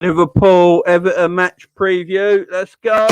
Liverpool Everton match preview. Let's go.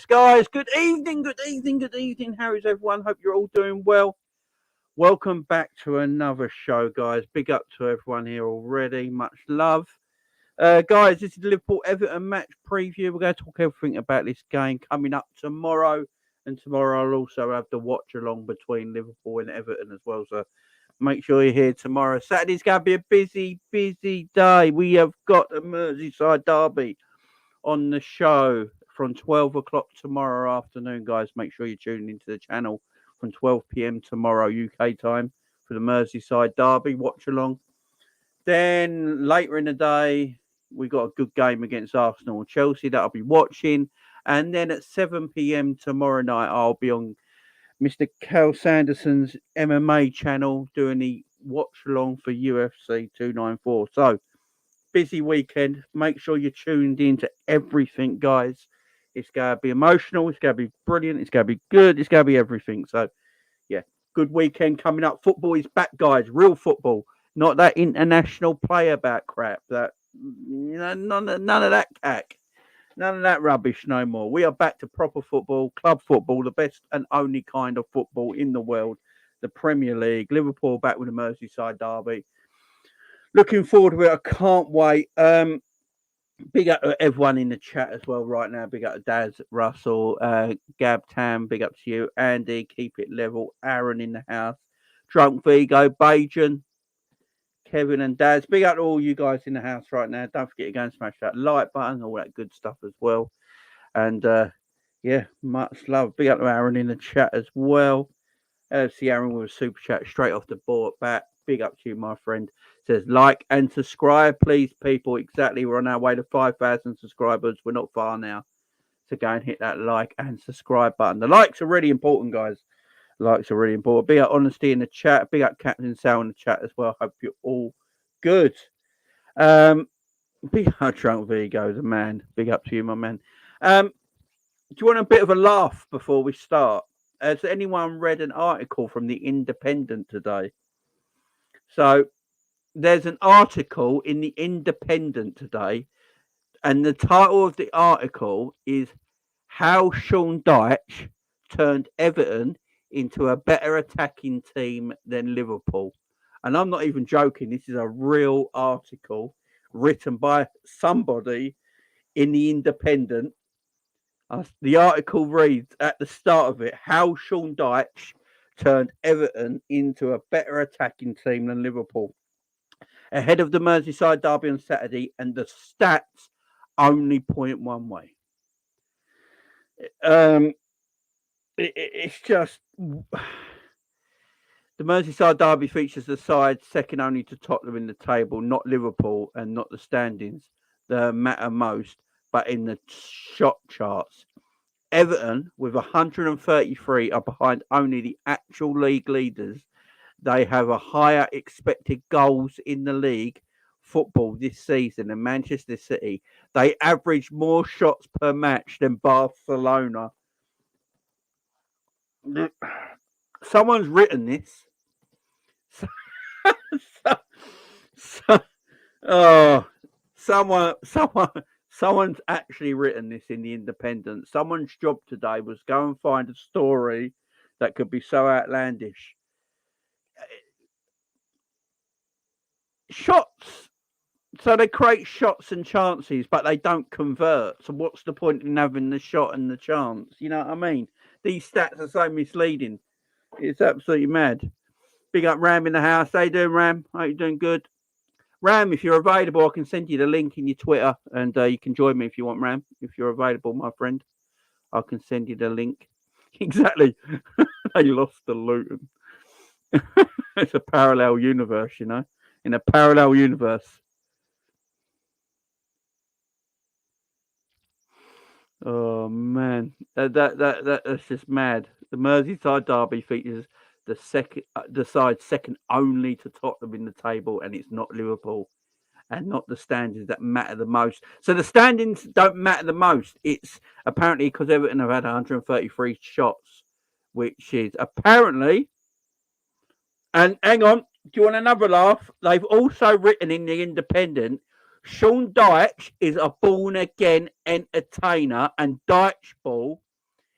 Guys, good evening. How is everyone? Hope you're all doing well. Welcome back to another show, guys. Big up to everyone here already. Much love. Guys, this is the Liverpool Everton match preview. We're going to talk everything about this game coming up tomorrow. And tomorrow I'll also have the watch along between Liverpool and Everton as well. So make sure you're here tomorrow. Saturday's going to be a busy day. We have got the Merseyside Derby on the show from 12 o'clock tomorrow afternoon, guys. Make sure you're tuning into the channel from 12 p.m. tomorrow UK time for the Merseyside Derby watch along. Then later in the day, we got a good game against Arsenal and Chelsea that I'll be watching. And then at 7 p.m. tomorrow night, I'll be on Mr. Cal Sanderson's MMA channel doing the watch along for UFC 294. So busy weekend. Make sure you're tuned into everything, guys. It's going to be emotional. It's going to be brilliant. It's going to be good. It's going to be everything. So, yeah, good weekend coming up. Football is back, guys. Real football. Not that international player back crap. That none of that cack. None of that rubbish no more. We are back to proper football, club football, the best and only kind of football in the world. The Premier League. Liverpool back with the Merseyside Derby. Looking forward to it. I can't wait. Big up to everyone in the chat as well right now. Big up to Daz, Russell, Gab, Tam. Big up to you. Andy, keep it level. Aaron in the house. Drunk Vigo, Bajan, Kevin and Daz. Big up to all you guys in the house right now. Don't forget to go and smash that like button, all that good stuff as well. And yeah, much love. Big up to Aaron in the chat as well. See Aaron with a super chat straight off the board back. Big up to you, my friend. Says like and subscribe, please, people. Exactly. We're on our way to 5,000 subscribers. We're not far now. So go and hit that like and subscribe button. The likes are really important, guys. Likes are really important. Big up Honesty in the chat. Big up Captain Sal in the chat as well. Hope you're all good. Big up Drunk Vigo, the man. Big up to you, my man. Do you want a bit of a laugh before we start? Has anyone read an article from the Independent today? So there's an article in the Independent today, and the title of the article is How Sean Dyche Turned Everton into a Better Attacking Team Than Liverpool. And I'm not even joking. This is a real article written by somebody in the Independent. The article reads at the start of it, How Sean Dyche Turned Everton into a Better Attacking Team Than Liverpool. Ahead of the Merseyside Derby on Saturday, and the stats only point one way. It's just the Merseyside Derby features the side second only to Tottenham in the table, not Liverpool and not the standings that matter most, but in the shot charts. Everton, with 133, are behind only the actual league leaders. They have a higher expected goals in the league football this season in Manchester City. They average more shots per match than Barcelona. Someone's written this. Oh, someone's actually written this in the Independent. Someone's job today was go and find a story that could be so outlandish. Shots. So they create shots and chances, but they don't convert. So what's the point in having the shot and the chance? You know what I mean? These stats are so misleading. It's absolutely mad. Big up Ram in the house. How you doing, Ram? Are you doing good? Ram, if you're available, I can send you the link in your Twitter, and you can join me if you want, Ram. If you're available, my friend, I can send you the link. Exactly. They lost the Luton. It's a parallel universe, you know. In a parallel universe. Oh man, that's just mad. The Merseyside Derby features the side second only to Tottenham in the table, and it's not Liverpool, and not the standings that matter the most. So the standings don't matter the most. It's apparently because Everton have had 133 shots, which is apparently. And hang on, do you want another laugh? They've also written in the Independent, Sean Dyche is a born-again entertainer, and Dyche ball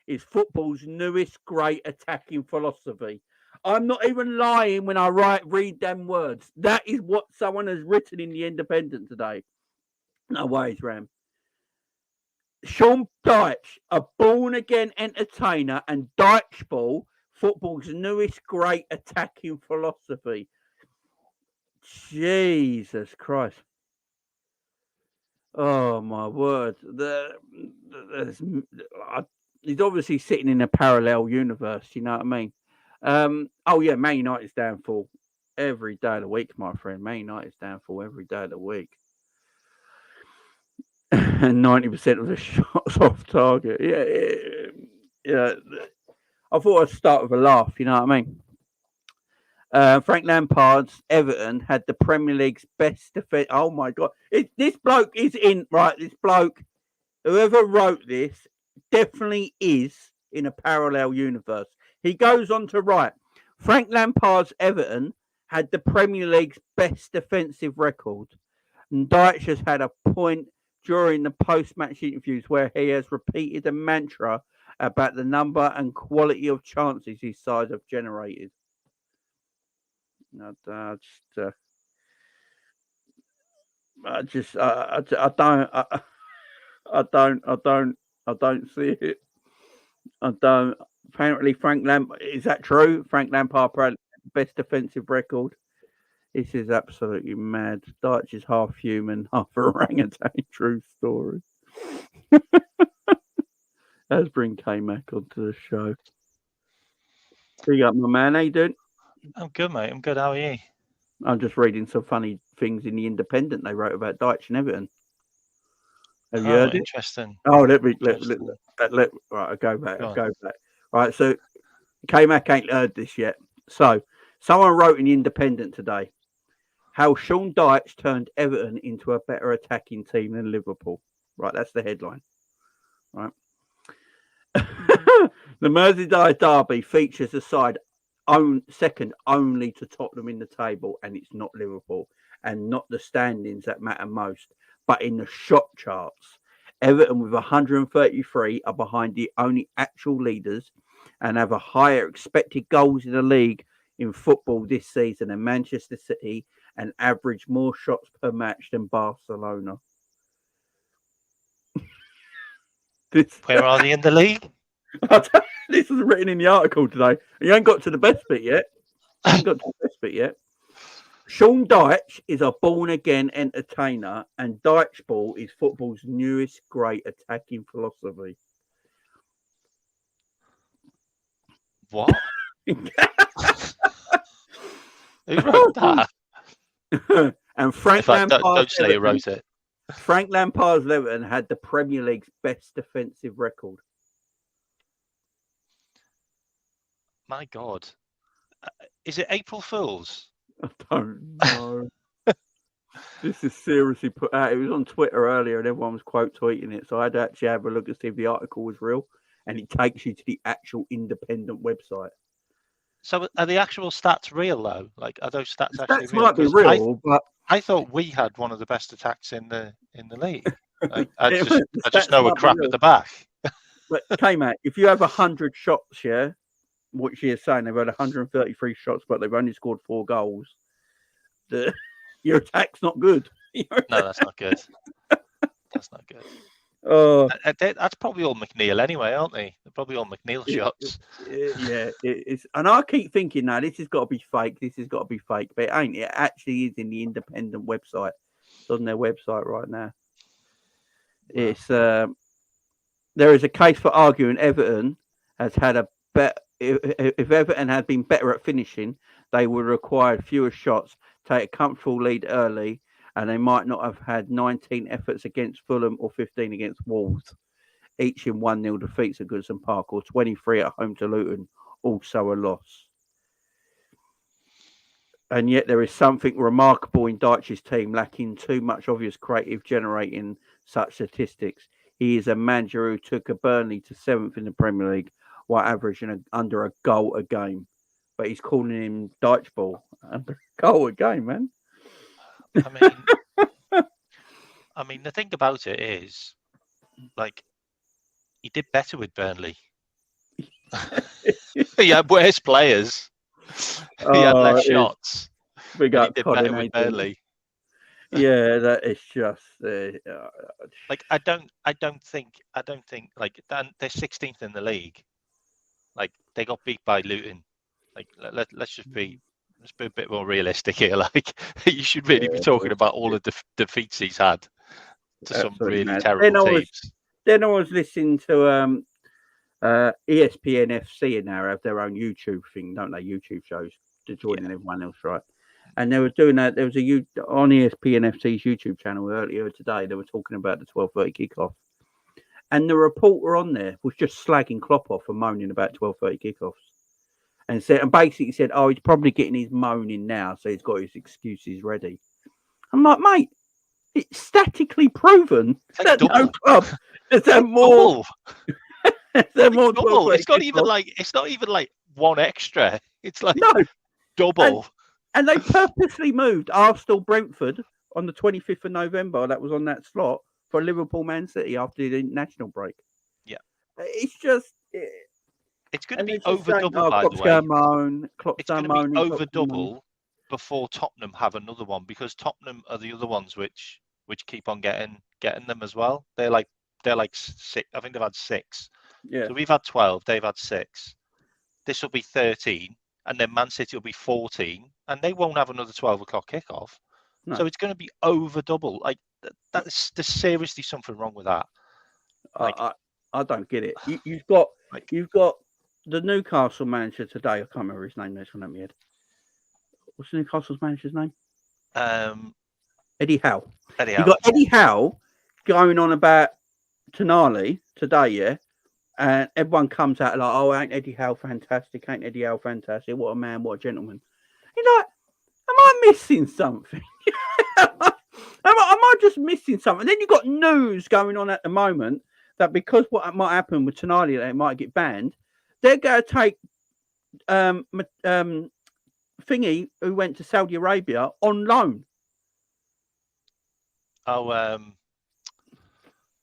is football's newest great attacking philosophy. I'm not even lying when I read them words. That is what someone has written in the Independent today. No worries, Ram. Sean Dyche, a born-again entertainer, and Dyche ball, football's newest great attacking philosophy. Jesus Christ. Oh, my word. He's obviously sitting in a parallel universe, you know what I mean? Oh, yeah, Man United's downfall every day of the week, my friend. Man United's downfall every day of the week. And 90% of the shots off target. Yeah. I thought I'd start with a laugh, you know what I mean? Frank Lampard's Everton had the Premier League's best defense. Oh my God. This bloke is in, right? This bloke, whoever wrote this, definitely is in a parallel universe. He goes on to write Frank Lampard's Everton had the Premier League's best defensive record. And Dyche has had a point during the post-match interviews where he has repeated a mantra about the number and quality of chances his side have generated. I don't see it. I don't. Apparently, is that true? Frank Lampard best defensive record. This is absolutely mad. Dyche is half human, half orangutan. True story. Let's bring K-Mac onto the show. Big up, my man. How you doing? I'm good, mate. I'm good. How are you? I'm just reading some funny things in the Independent they wrote about Dyche and Everton. Have you heard interesting. it? Oh, let right, I'll go back. Right, so K-Mac ain't heard this yet. So someone wrote in the Independent today how Sean Dyche turned Everton into a better attacking team than Liverpool. Right, that's the headline. Right. The Merseyside Derby features a side second only to Tottenham in the table, and it's not Liverpool, and not the standings that matter most, but in the shot charts. Everton with 133 are behind the only actual leaders and have a higher expected goals in the league in football this season than Manchester City and average more shots per match than Barcelona. Where are they in the league? This is written in the article today. You ain't got to the best bit yet. Sean Dyche is a born-again entertainer, and Dyche ball is football's newest great attacking philosophy. What? Who wrote that? And Frank Lampard. Don't say who wrote it. Frank Lampard's Everton had the Premier League's best defensive record. My God. Is it April Fool's? I don't know. This is seriously put out. It was on Twitter earlier, and everyone was quote tweeting it. So I had to actually have a look and see if the article was real, and it takes you to the actual independent website. So are the actual stats real though? Like, are those stats The actually stats real? might be 'Cause real, but I thought we had one of the best attacks in the league. Like, I the just stats know we're might be crap real. at the back. But K-Mac, if you have 100 shots, yeah, what you're saying, they've had 133 shots, but they've only scored 4 goals. Your attack's not good. No, that's not good. That's not good. Oh, That's probably all McNeil anyway, aren't they? They're probably all McNeil shots. yeah, it's, and I keep thinking, now this has got to be fake. This has got to be fake, but it ain't. It actually is in the independent website. It's on their website right now. Wow. It's there is a case for arguing Everton has had a bet. If Everton had been better at finishing, they would have required fewer shots, take a comfortable lead early, and they might not have had 19 efforts against Fulham or 15 against Wolves, each in 1-0 defeats at Goodison Park, or 23 at home to Luton, also a loss. And yet there is something remarkable in Dyche's team, lacking too much obvious creative generating such statistics. He is a manager who took a Burnley to 7th in the Premier League while averaging under a goal a game. But he's calling him Dyche ball. Under a goal a game, man. I mean, the thing about it is, like, he did better with Burnley. He had worse players. He had less shots. Big up, he did better with Burnley. Yeah, that is just like I don't think like they're 16th in the league. Like, they got beat by Luton. Like, let's be a bit more realistic here. Like, you should really be talking about all the defeats he's had to some really terrible teams. Then I was listening to ESPN FC, and now have their own YouTube thing, don't they? YouTube shows to join everyone else, right? And they were doing that. There was on ESPN FC's YouTube channel earlier today. They were talking about the 12:30 kickoff, and the reporter on there was just slagging Klopp off and moaning about 12:30 kickoffs, and basically said, "Oh, he's probably getting his moaning now, so he's got his excuses ready." I'm like, mate, it's statically proven that no club has had more. Double. It's not even like one extra. It's like double. And they purposely moved Arsenal Brentford on the 25th of November. That was on that slot for Liverpool Man City after the international break. Yeah. It's just. It's going to be over double, by the way. It's going to be over double before Tottenham have another one, because Tottenham are the other ones which keep on getting them as well. They're like 6. I think they've had 6. Yeah. So we've had 12. They've had 6. This will be 13. And then Man City will be 14, and they won't have another 12 o'clock kickoff. No. So it's going to be over double. Like, there's seriously something wrong with that. Like, I don't get it. You've got the Newcastle manager today. I can't remember his name. That's on my head. What's the Newcastle's manager's name? Eddie Howe. You got Eddie Howe going on about Tonali today, yeah. And everyone comes out like, "Oh, ain't Eddie Howe fantastic? Ain't Eddie Howe fantastic? What a man, what a gentleman." You're like, am I missing something? am I just missing something? Then you've got news going on at the moment that because what might happen with Tonali, they might get banned. They're going to take Thingy, who went to Saudi Arabia, on loan.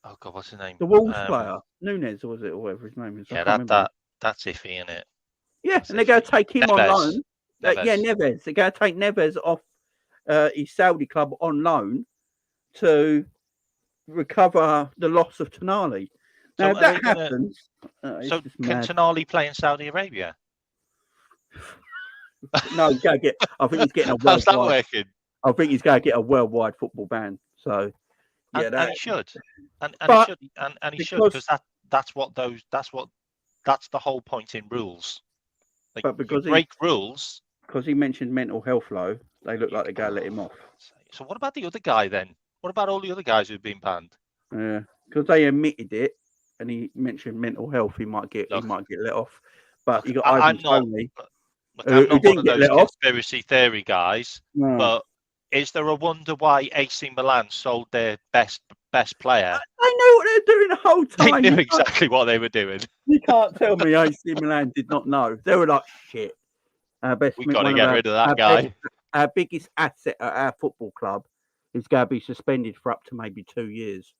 Oh God, what's his name? The Wolves player, Nunes, was it, or whatever his name is? Yeah, that's iffy, isn't it? Yeah, and they're going to take him on loan. Neves. They're going to take Neves off his Saudi club on loan to recover the loss of Tonali. Now, if that happens, so can Tonali play in Saudi Arabia? No, he's going to get. I think he's getting a worldwide. How's that working? I think he's going to get a worldwide football ban. So. Yeah, and he should, and he should, because that's the whole point in rules. Like, but because you break rules, because he mentioned mental health, though, they look like they're going to let him off. So what about the other guy then? What about all the other guys who've been banned? Yeah, because they admitted it, and he mentioned mental health. He might get let off. But you got Ivan Toney. I'm not one of those conspiracy theory guys, but is there a wonder why AC Milan sold their best player? They knew what they were doing the whole They time. knew exactly what they were doing. You can't tell me AC Milan did not know. They were like, shit. We got to get rid of that guy. Our biggest asset at our football club is going to be suspended for up to maybe 2 years.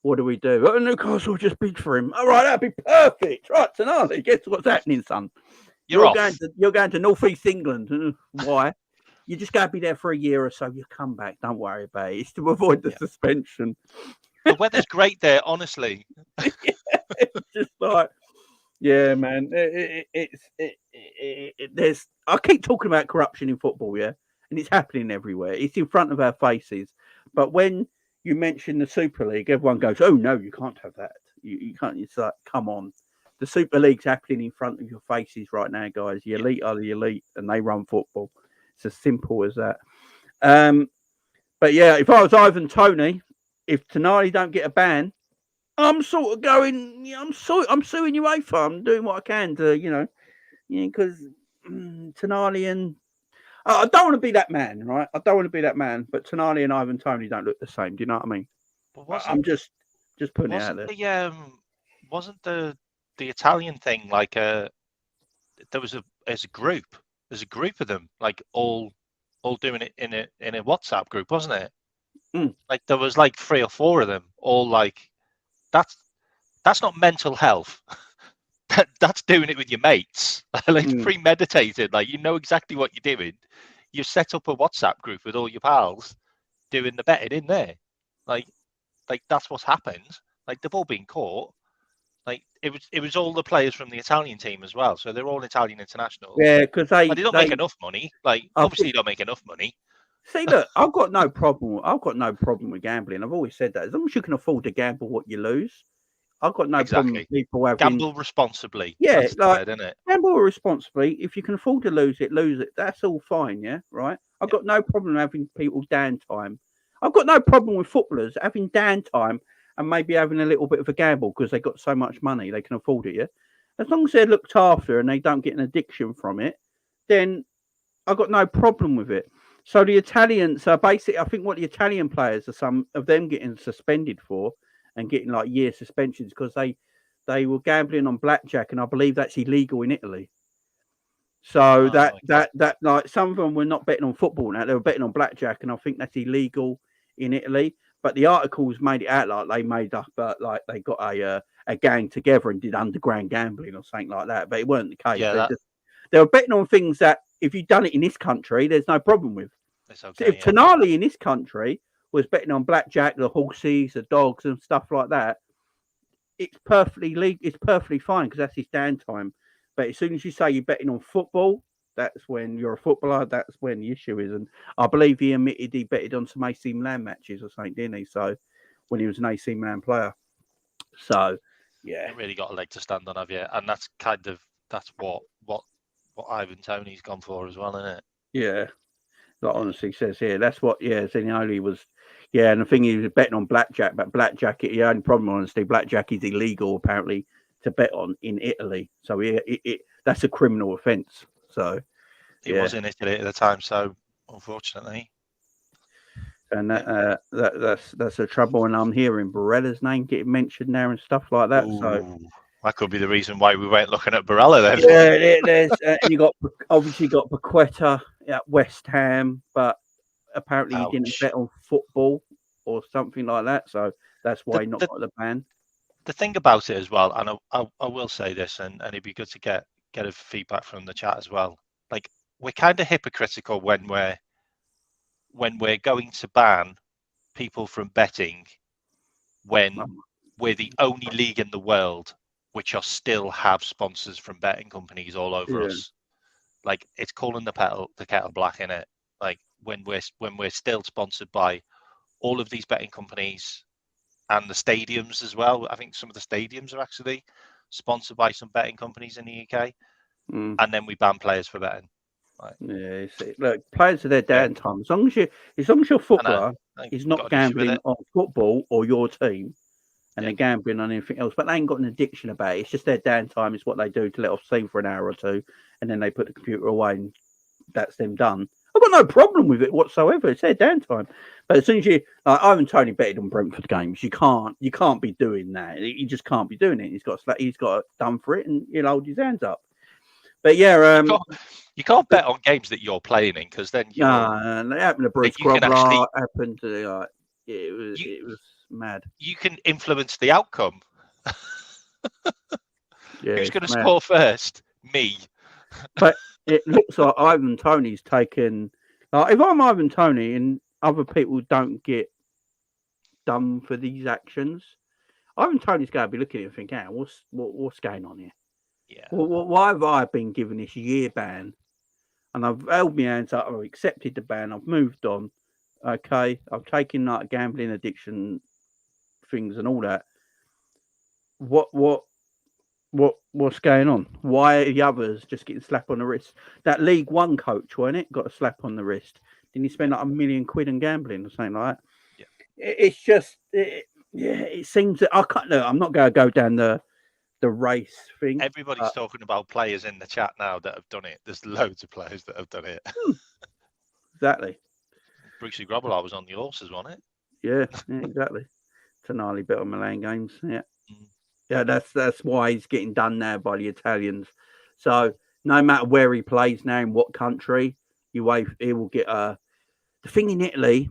What do we do? Oh, Newcastle just bid for him. All right, that'd be perfect. Right, Tonali, guess what's happening, son? You're going to North East England. Why? You just got to be there for a year or so. You come back. Don't worry about it. It's to avoid the suspension. The weather's great there, honestly. It's just like, yeah, man. There's. I keep talking about corruption in football, yeah, and it's happening everywhere. It's in front of our faces. But when you mention the Super League, everyone goes, "Oh no, you can't have that. You can't." It's like, come on. The Super League's happening in front of your faces right now, guys. The elite are the elite, and they run football. It's as simple as that. But yeah, if I was Ivan Toney, if Tonali don't get a ban, I'm sort of going. I'm suing UEFA. I'm doing what I can to, because Tonali and I don't want to be that man, right? I don't want to be that man. But Tonali and Ivan Toney don't look the same. Do you know what I mean? I'm just putting it out there. Wasn't the Italian thing like there was a group? There's a group of them, like all doing it in a WhatsApp group, wasn't it? Like there was like 3 or 4 of them, all like that's not mental health. That's doing it with your mates, like premeditated. Like you know exactly what you're doing. You set up a WhatsApp group with all your pals doing the betting in there. Like that's what's happened. Like they've all been caught. Like it was all the players from the Italian team as well. So they're all Italian internationals. Yeah, because they don't make enough money. Like obviously you don't make enough money. See, look, I've got no problem with gambling. I've always said that. As long as you can afford to gamble what you lose, I've got no problem with people having gamble responsibly. Yeah, that's like isn't it? Gamble responsibly. If you can afford to lose it, lose it. That's all fine, yeah, right. I've got no problem having people downtime. I've got no problem with footballers having downtime and maybe having a little bit of a gamble because they got so much money they can afford it. Yeah, as long as they're looked after and they don't get an addiction from it, then I've got no problem with it. So the Italians are basically, I think what the Italian players are some of them getting suspended for and getting like year suspensions because they were gambling on blackjack, and I believe that's illegal in Italy. So that like some of them were not betting on football now; they were betting on blackjack, and I think that's illegal in Italy. But the articles made it out like they made up, like they got a gang together and did underground gambling or something like that. But it weren't the case. Yeah, they were betting on things that if you've done it in this country, there's no problem with. Okay, so if Tonali in this country was betting on blackjack, the horses, the dogs, and stuff like that, it's perfectly legal. It's perfectly fine because that's his downtime. But as soon as you say you're betting on football, that's when you're a footballer. That's when the issue is. And I believe he admitted he betted on some AC Milan matches or something, didn't he? So when he was an AC Milan player. So yeah, you really got a leg to stand on, have you? And that's what Ivan Toney's gone for as well, isn't it? Yeah. Like honestly says here, that's what Zaniolo was. Yeah, and the thing he was betting on blackjack, but blackjack, the only problem, honestly, blackjack is illegal apparently to bet on in Italy. So that's a criminal offence. So he was in Italy at the time, so unfortunately. And that's a trouble. And I'm hearing Barella's name getting mentioned there and stuff like that. Ooh, so that could be the reason why we weren't looking at Barella then. Yeah, there's you got Paqueta at West Ham, but apparently he didn't bet on football or something like that. So that's why he not got the ban. The thing about it as well, and I will say this, and it'd be good to get a feedback from the chat as well. Like we're kind of hypocritical when we're going to ban people from betting when we're the only league in the world which are still have sponsors from betting companies all over us. Like it's calling the kettle black, in it. Like when we're still sponsored by all of these betting companies and the stadiums as well. I think some of the stadiums are actually sponsored by some betting companies in the UK, and then we ban players for betting. Right. Yeah, look, players are their downtime. As long as your footballer is not gambling on football or your team, and they're gambling on anything else, but they ain't got an addiction about it. It's just their downtime. It's what they do to let off steam for an hour or two, and then they put the computer away, and that's them done. I've got no problem with it whatsoever. It's their downtime. But as soon as Ivan Toney betted on Brentford games, you can't be doing that. You just can't be doing it. He's got done for it, and he'll hold his hands up. But yeah, you can't bet on games that you're playing in, because then it happened to Bruce Grobbelaar. Happened to it was mad. You can influence the outcome. Yeah, who's going to score first? Me. But it looks like Ivan Toney's taken. If I'm Ivan Toney and other people don't get done for these actions, Ivan Toney's going to be looking at it and thinking, what's going on here? Yeah. Why have I been given this year ban? And I've held my hands up. I've accepted the ban. I've moved on. Okay, I've taken like gambling addiction things and all that. What's going on? Why are the others just getting slapped on the wrist? That League One coach, wasn't it? Got a slap on the wrist. Didn't he spend like £1 million on gambling or something like that? Yeah. It's just, it seems that I can't. No, I'm not going to go down the race thing. Everybody's talking about players in the chat now that have done it. There's loads of players that have done it. Exactly. Brucey Grobbelaar was on the horses, wasn't it? Yeah, exactly. Tonali bet on Milan games. Yeah. Yeah, that's why he's getting done now by the Italians. So no matter where he plays now, in what country, he will get the thing in Italy.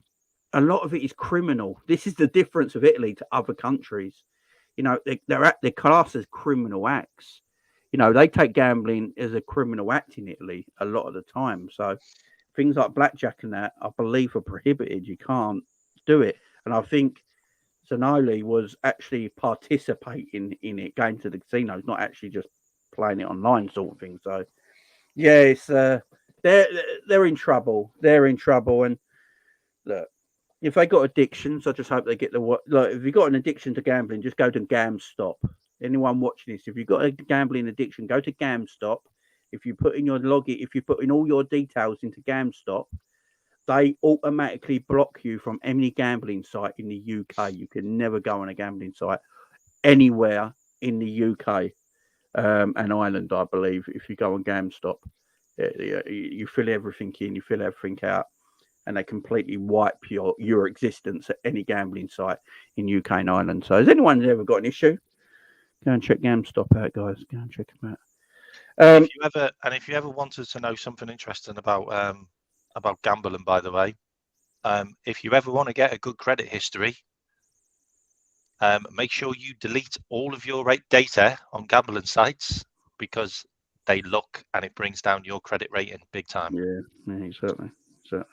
A lot of it is criminal. This is the difference of Italy to other countries. You know, they're classed as criminal acts. You know, they take gambling as a criminal act in Italy a lot of the time. So things like blackjack and that, I believe, are prohibited. You can't do it. And I think Zanoli was actually participating in it, going to the casinos, not actually just playing it online, sort of thing. So, yeah, it's they're in trouble. They're in trouble, and look, if they got addictions, I just hope they get look. If you got an addiction to gambling, just go to GamStop. Anyone watching this, if you've got a gambling addiction, go to GamStop. If you put in your login, if you put in all your details into GamStop, they automatically block you from any gambling site in the UK. You can never go on a gambling site anywhere in the UK and Ireland, I believe. If you go on GamStop, you fill everything in, you fill everything out, and they completely wipe your existence at any gambling site in UK and Ireland. So, has anyone ever got an issue? Go and check GamStop out, guys. Go and check them out. If you ever wanted to know something interesting about gambling, by the way, if you ever want to get a good credit history, make sure you delete all of your data on gambling sites, because they look and it brings down your credit rating big time. Yeah, exactly. And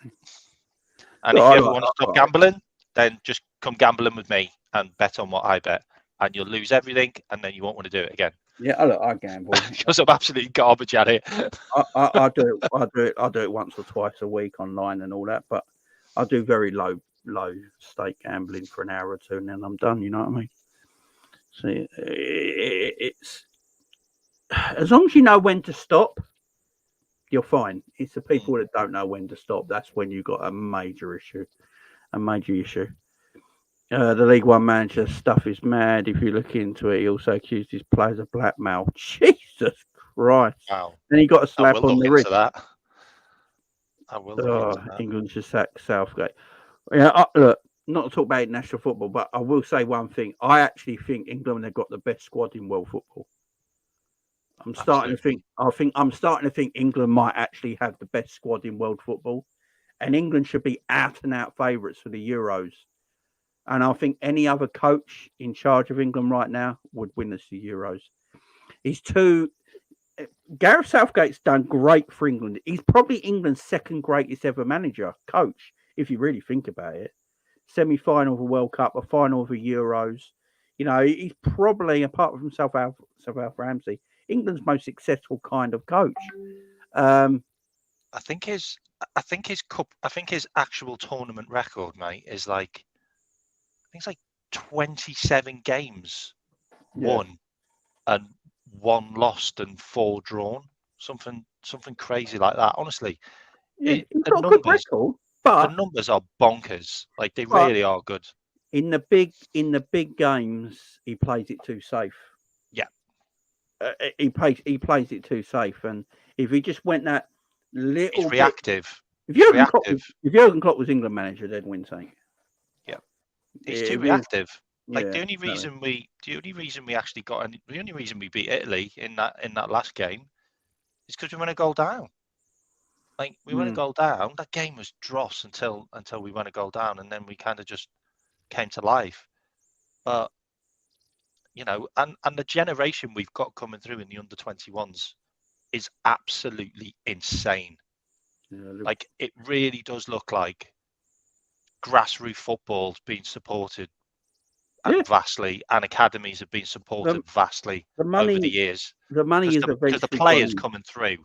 if you ever want to stop gambling, then just come gambling with me and bet on what I bet, and you'll lose everything, and then you won't want to do it again. Yeah, I gamble because I'm absolutely garbage at it. I do it once or twice a week online and all that, but I do very low stake gambling for an hour or two, and then I'm done. You know what I mean? See, it's as long as you know when to stop, you're fine. It's the people that don't know when to stop. That's when you got a major issue. The League One manager stuff is mad. If you look into it, he also accused his players of blackmail. Jesus Christ! Wow. And he got a slap on the wrist. That. I will look into that. England should sack Southgate. Yeah, look, not to talk about international football, but I will say one thing. I actually think England have got the best squad in world football. I'm starting to think England might actually have the best squad in world football, and England should be out and out favourites for the Euros. And I think any other coach in charge of England right now would win us the Euros. Gareth Southgate's done great for England. He's probably England's second greatest ever coach, if you really think about it. Semi-final of a World Cup, a final of a Euros. You know, he's probably, apart from South Alf Ramsey, England's most successful kind of coach. I think his actual tournament record, mate, is like, I think it's like 27 games won and 1 lost and 4 drawn. Something crazy like that. Honestly, he's got a good record, but the numbers are bonkers. Like, they really are good. In the big games, he plays it too safe. Yeah, he plays it too safe, and if he just went that little reactive. If Jurgen Klopp was England manager, they'd win something. Yeah, he's too reactive. Like Yeah, the only reason we actually got, the only reason we beat Italy in that last game is because we went a goal down. Like we went a goal down. That game was dross until we went a goal down, and then we kind of just came to life. But you know, and the generation we've got coming through in the under-21s is absolutely insane. Like it really does look like grassroots football's been supported vastly, and academies have been supported vastly over the years. The money is because the players coming through.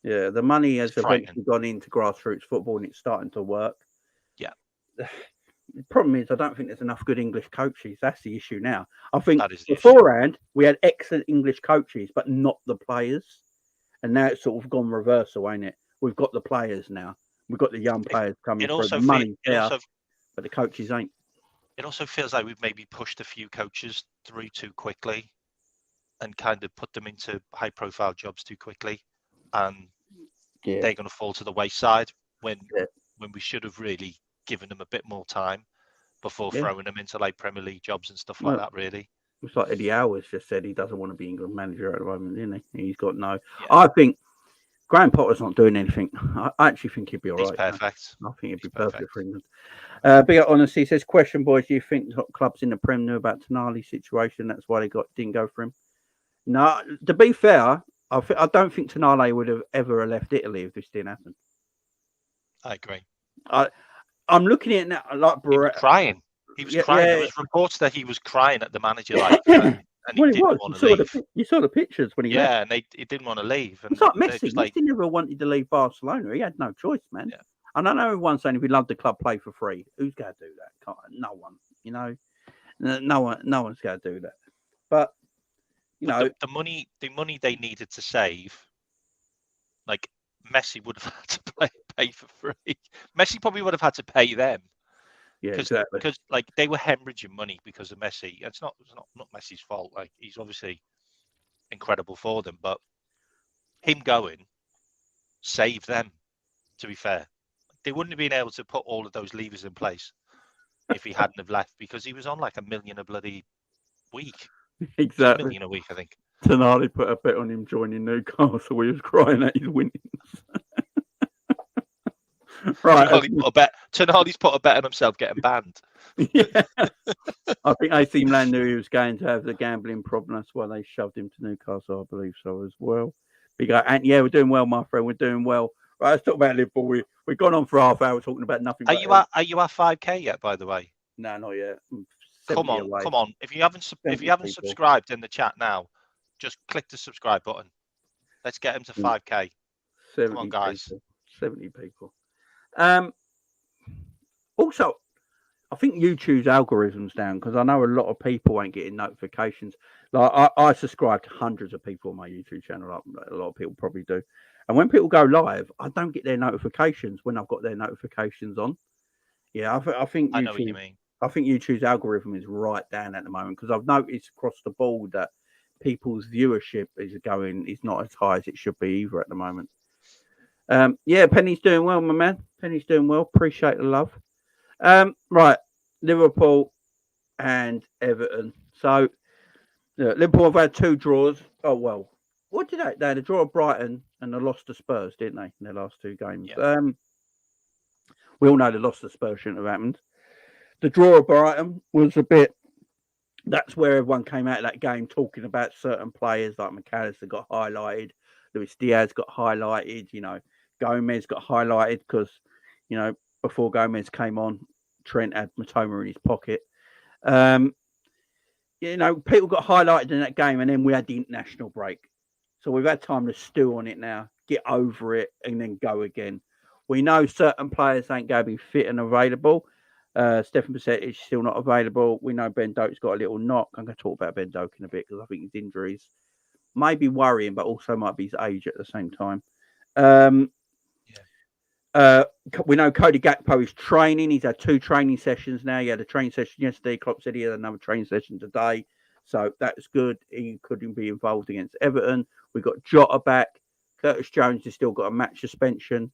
Yeah, the money has eventually gone into grassroots football, and it's starting to work. Yeah. The problem is, I don't think there's enough good English coaches. That's the issue now. I think beforehand we had excellent English coaches, but not the players. And now it's sort of gone reversal, ain't it? We've got the players now. We've got the young players coming through. The money's there, but the coaches ain't. It also feels like we've maybe pushed a few coaches through too quickly and kind of put them into high-profile jobs too quickly. And they're going to fall to the wayside when we should have really given them a bit more time before throwing them into like Premier League jobs and stuff like that, really. It's like Eddie Howar's just said he doesn't want to be England manager at the moment, didn't he? He's got no... Yeah. I think Graham Potter's not doing anything. I actually think he'd be all right. He's perfect. I think he'd be perfect for England. Big Honesty, he says, question, boys, do you think top clubs in the Prem knew about Tonali's situation? That's why they didn't go for him? No, to be fair, I don't think Tonali would have ever left Italy if this didn't happen. I agree. I'm looking at it now like he was crying. He was crying. There was reports that he was crying at the manager, like, and he didn't want to leave. You saw the pictures when he left. And he didn't want to leave. And it's like Messi. Messi never wanted to leave Barcelona. He had no choice, man. Yeah. And I know everyone's saying if he loved the club, play for free. Who's going to do that? No one. You know, no one's going to do that. But you know, the money they needed to save, like Messi would have had to pay for free. Messi probably would have had to pay them. Yeah, exactly. Because like they were hemorrhaging money because of Messi. It's not Messi's fault. Like he's obviously incredible for them, but him going saved them. To be fair, they wouldn't have been able to put all of those levers in place if he hadn't have left, because he was on like $1 million a bloody week. Exactly. $1 million a week, I think. Tonali put a bet on him joining Newcastle. He was crying at his winnings. Right. Tonali's put a bet on himself getting banned. Yeah. I think AC Milan knew he was going to have the gambling problem. That's why they shoved him to Newcastle, I believe so as well. And we're doing well, my friend. We're doing well. Right, let's talk about Liverpool. We've gone on for half hour talking about nothing. Are you at 5K yet, by the way? No, not yet. Come on. If you haven't subscribed in the chat now, just click the subscribe button. Let's get him to 5K. Come on, guys. 70 people. Also, I think YouTube's algorithm's down because I know a lot of people ain't getting notifications. Like I subscribe to hundreds of people on my YouTube channel. A lot of people probably do. And when people go live, I don't get their notifications when I've got their notifications on. Yeah, I think YouTube, I know what you mean. I think YouTube's algorithm is right down at the moment because I've noticed across the board that people's viewership is not as high as it should be either at the moment. Penny's doing well, my man. Penny's doing well. Appreciate the love. Right, Liverpool and Everton. So, Liverpool have had 2 draws. Oh, well, what did they had a draw at Brighton and they lost to Spurs, didn't they, in their last 2 games? Yeah. We all know the loss to Spurs shouldn't have happened. The draw at Brighton was a bit... That's where everyone came out of that game talking about certain players, like McAllister got highlighted, Luis Diaz got highlighted, Gomez got highlighted because, before Gomez came on, Trent had Matoma in his pocket. People got highlighted in that game, and then we had the international break. So we've had time to stew on it now, get over it, and then go again. We know certain players ain't going to be fit and available. Stefan Bissett is still not available. We know Ben Doak's got a little knock. I'm going to talk about Ben Doak in a bit because I think his injuries may be worrying, but also might be his age at the same time. We know Cody Gakpo is training. He's had 2 training sessions now. He had a training session yesterday. Klopp said he had another training session today. So that's good. He couldn't be involved against Everton. We've got Jota back. Curtis Jones has still got a match suspension.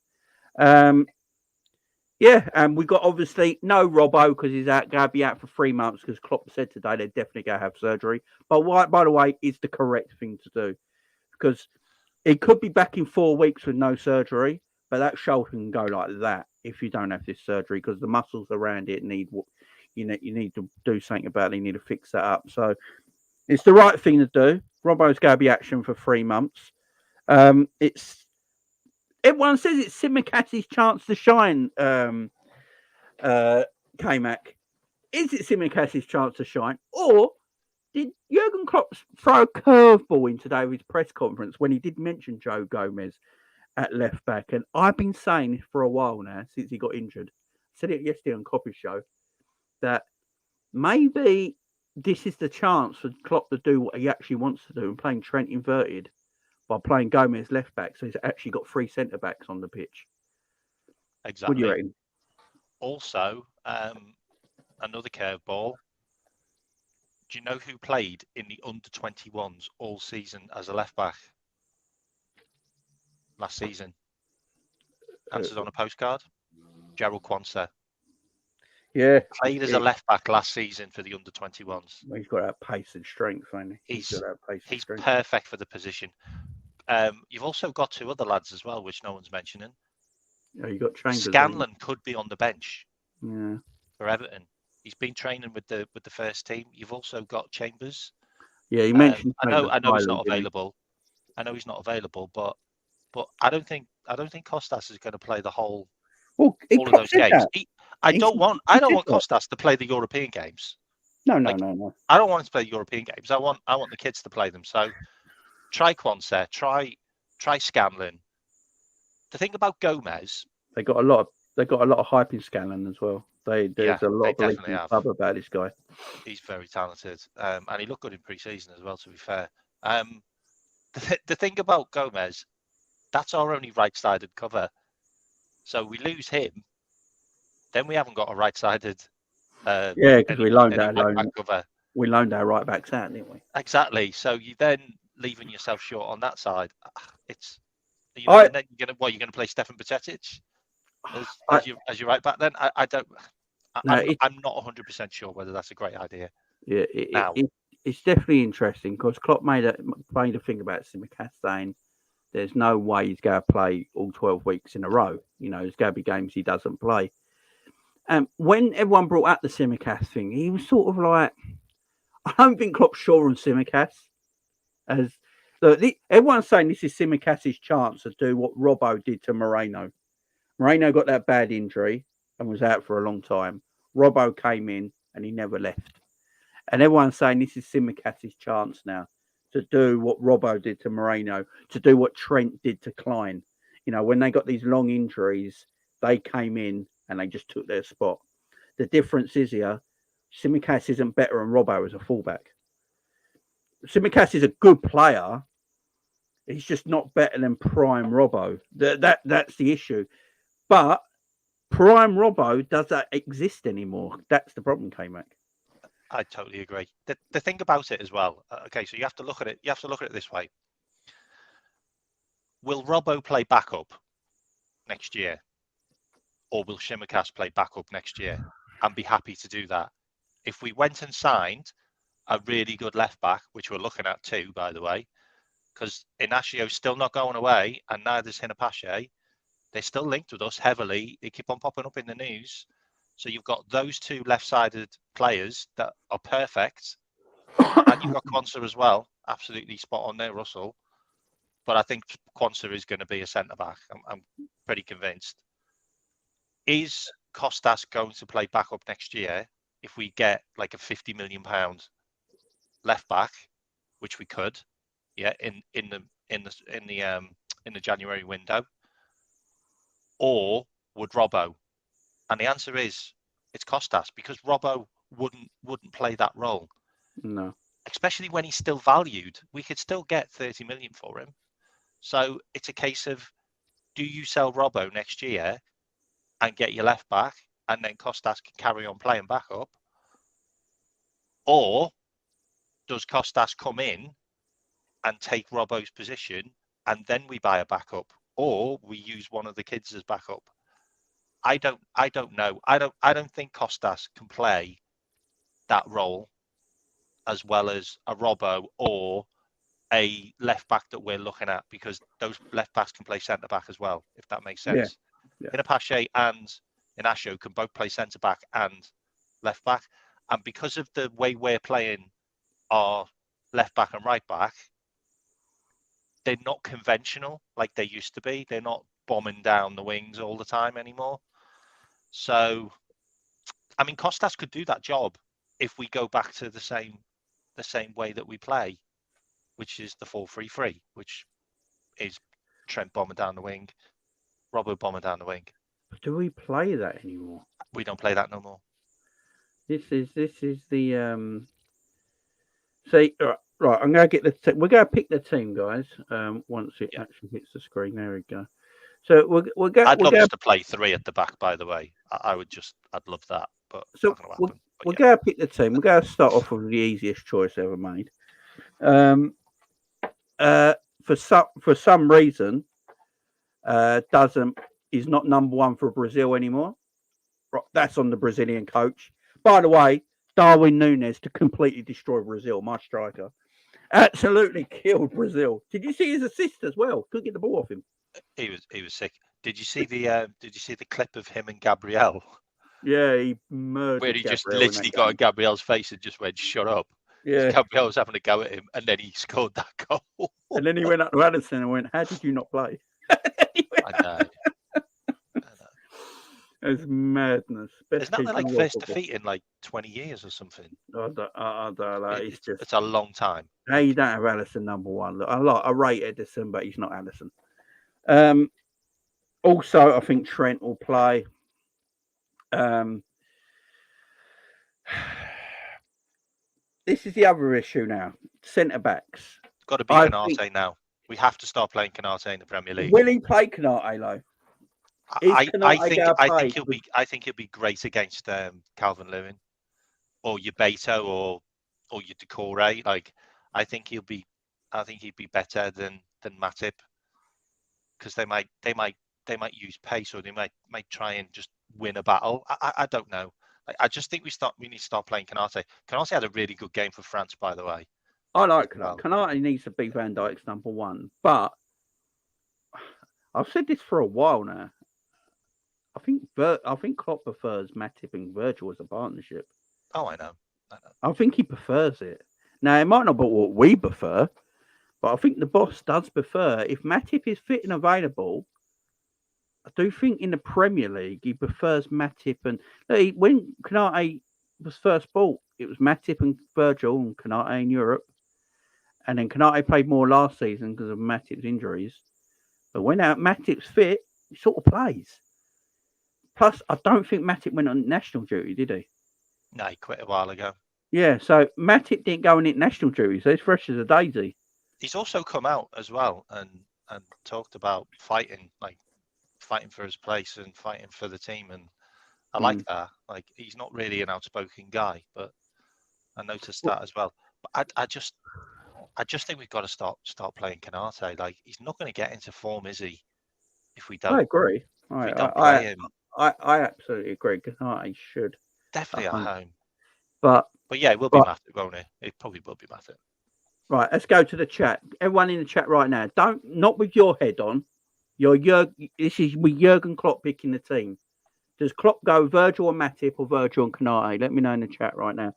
Yeah, and we got obviously no Robbo because he's going to be out for 3 months because Klopp said today they're definitely going to have surgery. But by the way, it's the correct thing to do because he could be back in 4 weeks with no surgery, but that shoulder can go like that if you don't have this surgery because the muscles around it need what you need to do something about it. You need to fix that up. So it's the right thing to do. Robbo's going to be action for 3 months. It's everyone says it's Tsimikas' chance to shine. K-Mac. Is it Tsimikas' chance to shine, or did Jurgen Klopp throw a curveball in today with his press conference when he did mention Joe Gomez at left back? And I've been saying this for a while now since he got injured. I said it yesterday on Copy's show that maybe this is the chance for Klopp to do what he actually wants to do and playing Trent inverted by playing Gomez left back. So he's actually got 3 centre backs on the pitch. Exactly. What do you reckon? Also, another curveball. Do you know who played in the under-21s all season as a left back last season? Answers on a postcard. Gerald Quansah. Yeah. Played as a left back last season for the under-21s. He's got that pace and strength, hasn't he? He's got that pace and strength. perfect for the position. You've also got 2 other lads as well, which no one's mentioning. Yeah, you got Chambers. Scanlon could be on the bench. Yeah. For Everton. He's been training with the first team. You've also got Chambers. Yeah, he mentioned. I know he's not available. I know he's not available, but I don't think Kostas is going to play the whole all of those games. I don't want Kostas to play the European games. No. I don't want him to play the European games. I want the kids to play them. So try Quansah, try Scanlon. The thing about Gomez, they got a lot of hype in Scanlon as well. There's a lot of belief in the club about this guy. He's very talented, and he looked good in pre-season as well. To be fair, the thing about Gomez, that's our only right-sided cover. So we lose him, then we haven't got a right-sided. Because we loaned our right backs out, didn't we? Exactly. So you then leaving yourself short on that side. It's and then you're going to play Stefan Bajcetic as your right back. Then I don't. I'm not 100% sure whether that's a great idea. Yeah, it's definitely interesting because Klopp made a thing about Tsimikas saying there's no way he's going to play all 12 weeks in a row. There's going to be games he doesn't play. And when everyone brought up the Tsimikas thing, he was sort of like, I don't think Klopp's sure on Tsimikas. Everyone's saying this is Tsimikas' chance to do what Robbo did to Moreno. Moreno got that bad injury and was out for a long time. Robbo came in and he never left. And everyone's saying this is Tsimikas' chance now to do what Robbo did to Moreno, to do what Trent did to Klein. When they got these long injuries, they came in and they just took their spot. The difference is here, Tsimikas isn't better than Robbo as a fullback. Tsimikas is a good player. He's just not better than prime Robbo. That's the issue. But prime Robbo doesn't exist anymore. That's the problem, K-Mac. I totally agree. The thing about it as well. Okay, so you have to look at it. You have to look at it this way. Will Robbo play backup next year, or will Tsimikas play backup next year and be happy to do that? If we went and signed a really good left back, which we're looking at too, by the way, because Inacio's still not going away, and neither's Hinapache. They're still linked with us heavily. They keep on popping up in the news. So you've got those 2 left-sided players that are perfect. And you've got Quansah as well. Absolutely spot on there, Russell. But I think Quansah is going to be a centre-back. I'm pretty convinced. Is Kostas going to play backup next year if we get like a £50 million left-back, which we could, in the January window? Or would Robbo? And the answer is it's Kostas, because Robbo wouldn't play that role. No. Especially when he's still valued. We could still get 30 million for him. So it's a case of, do you sell Robbo next year and get your left back, and then Kostas can carry on playing backup? Or does Kostas come in and take Robbo's position and then we buy a backup? Or we use one of the kids as backup? I don't know. I don't think Kostas can play that role as well as a Robbo or a left back that we're looking at, because those left backs can play centre back as well, if that makes sense. Yeah. Inapache and Inasho can both play centre back and left back, and because of the way we're playing our left back and right back, they're not conventional like they used to be. They're not bombing down the wings all the time anymore. So, I mean, Kostas could do that job if we go back to the same way that we play, which is the 4-3-3, which is Trent bombing down the wing, Robbo bombing down the wing. But do we play that anymore? We don't play that no more. This is the See, right. I'm gonna get the. We're gonna pick the team, guys. Once it actually hits the screen, there we go. So we'll go. I'd love us to play 3 at the back. By the way, I'd love that. But so not gonna happen. we're gonna pick the team. We're gonna start off with the easiest choice ever made. For some reason, is not number 1 for Brazil anymore. Right, that's on the Brazilian coach. By the way, Darwin Núñez to completely destroy Brazil, my striker. Absolutely killed Brazil. Did you see his assist as well? Couldn't get the ball off him. He was sick. Did you see the clip of him and Gabriel? Yeah, he murdered where he Gabriel just literally got in Gabriel's face and just went, "Shut up." Yeah. Gabriel was having a go at him, and then he scored that goal. And then he went up to Addison and went, "How did you not play?" I know. It's madness. Isn't that like first defeat in like 20 years or something? I don't know. It's a long time. Hey, you don't have Addison number 1. Look, I rate Edison, but he's not Addison. Also, I think Trent will play. This is the other issue now. Centre backs. Got to be Canate now. We have to start playing Canate in the Premier League. Will he play Canate, though? I think he'll be great against Calvin Lewin or your Beto or your Decore. Like, I think he'd be better than Matip, because they might use pace, or they might try and just win a battle. I don't know. I just think we need to start playing Canate. Canate had a really good game for France, by the way. I like Canate. Canate needs to be Van Dijk's number 1, but I've said this for a while now. I think Klopp prefers Matip and Virgil as a partnership. Oh, I know. I think he prefers it. Now, it might not be what we prefer, but I think the boss does prefer. If Matip is fit and available, I do think in the Premier League he prefers Matip. And when Canate was first bought, it was Matip and Virgil and Canate in Europe. And then Canate played more last season because of Matip's injuries. But when Matip's fit, he sort of plays. Plus, I don't think Matip went on national duty, did he? No, he quit a while ago. Yeah, so Matip didn't go on international duty, so he's fresh as a daisy. He's also come out as well and talked about fighting for his place and fighting for the team, and I like that. Like, he's not really an outspoken guy, but I noticed that as well. But I just think we've got to start playing Canate. Like, he's not going to get into form, is he? If we don't, I agree. Play him. I absolutely agree. Canate should definitely at home. But yeah, it will be Matip, won't it? It probably will be Matip. Right, let's go to the chat. Everyone in the chat right now, not with your head on. This is with Jurgen Klopp picking the team. Does Klopp go Virgil or Matip or Virgil and Canate? Let me know in the chat right now.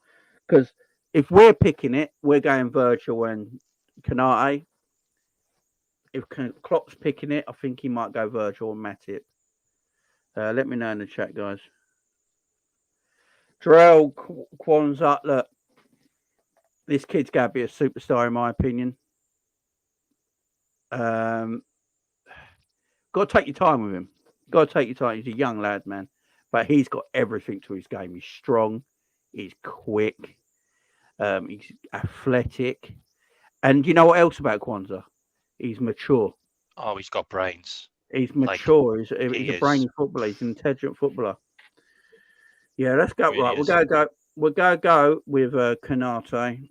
Because if we're picking it, we're going Virgil and Canate. If Klopp's picking it, I think he might go Virgil and Matip. Let me know in the chat, guys. Jarrell Kwanzaa, look, this kid's going to be a superstar, in my opinion. Got to take your time with him. Got to take your time. He's a young lad, man. But he's got everything to his game. He's strong. He's quick. He's athletic. And you know what else about Kwanzaa? He's mature. Oh, he's got brains. He's mature. He's a brainy footballer. He's an intelligent footballer. Yeah, let's go. Right, we're gonna go with Canate.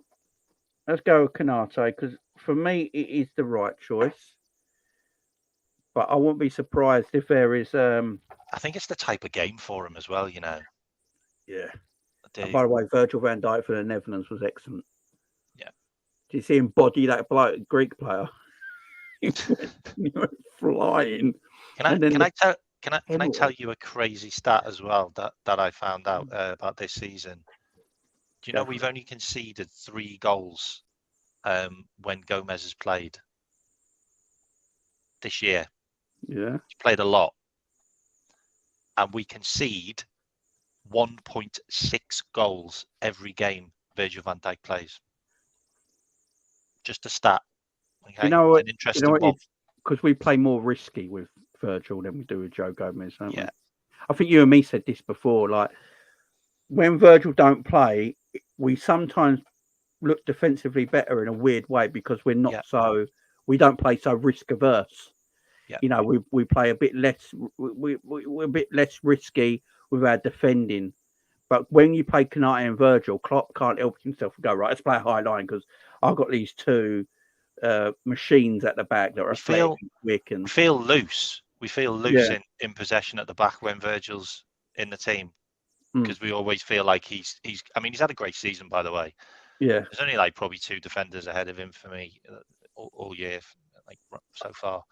Let's go with Canate because for me it is the right choice. but I wouldn't be surprised if there is. I think it's the type of game for him as well. You know. Yeah. The, By the way, Virgil van Dijk for the Netherlands was excellent. Yeah. Did you see him body that Greek player? He went flying. Can I tell you a crazy stat as well that I found out about this season? Do you know we've only conceded 3 goals when Gomez has played this year? Yeah, he's played a lot, and we concede 1.6 goals every game Virgil van Dijk plays. Just a stat. Okay? you know what? An interesting one. Because we play more risky with Virgil than we do with Joe Gomez, don't we? Yeah. I think you and me said this before. Like when Virgil don't play, we sometimes look defensively better in a weird way because we're not we don't play so risk averse. Yeah. You know, we play a bit less. We're a bit less risky with our defending. But when you play Konate and Virgil, Klopp can't help himself and go, right, let's play a high line because I've got these 2 machines at the back that are quick and feel loose. We feel loose in possession at the back when Virgil's in the team because we always feel like he's. I mean, he's had a great season, by the way. Yeah, there's only like probably 2 defenders ahead of him for me all year, like so far.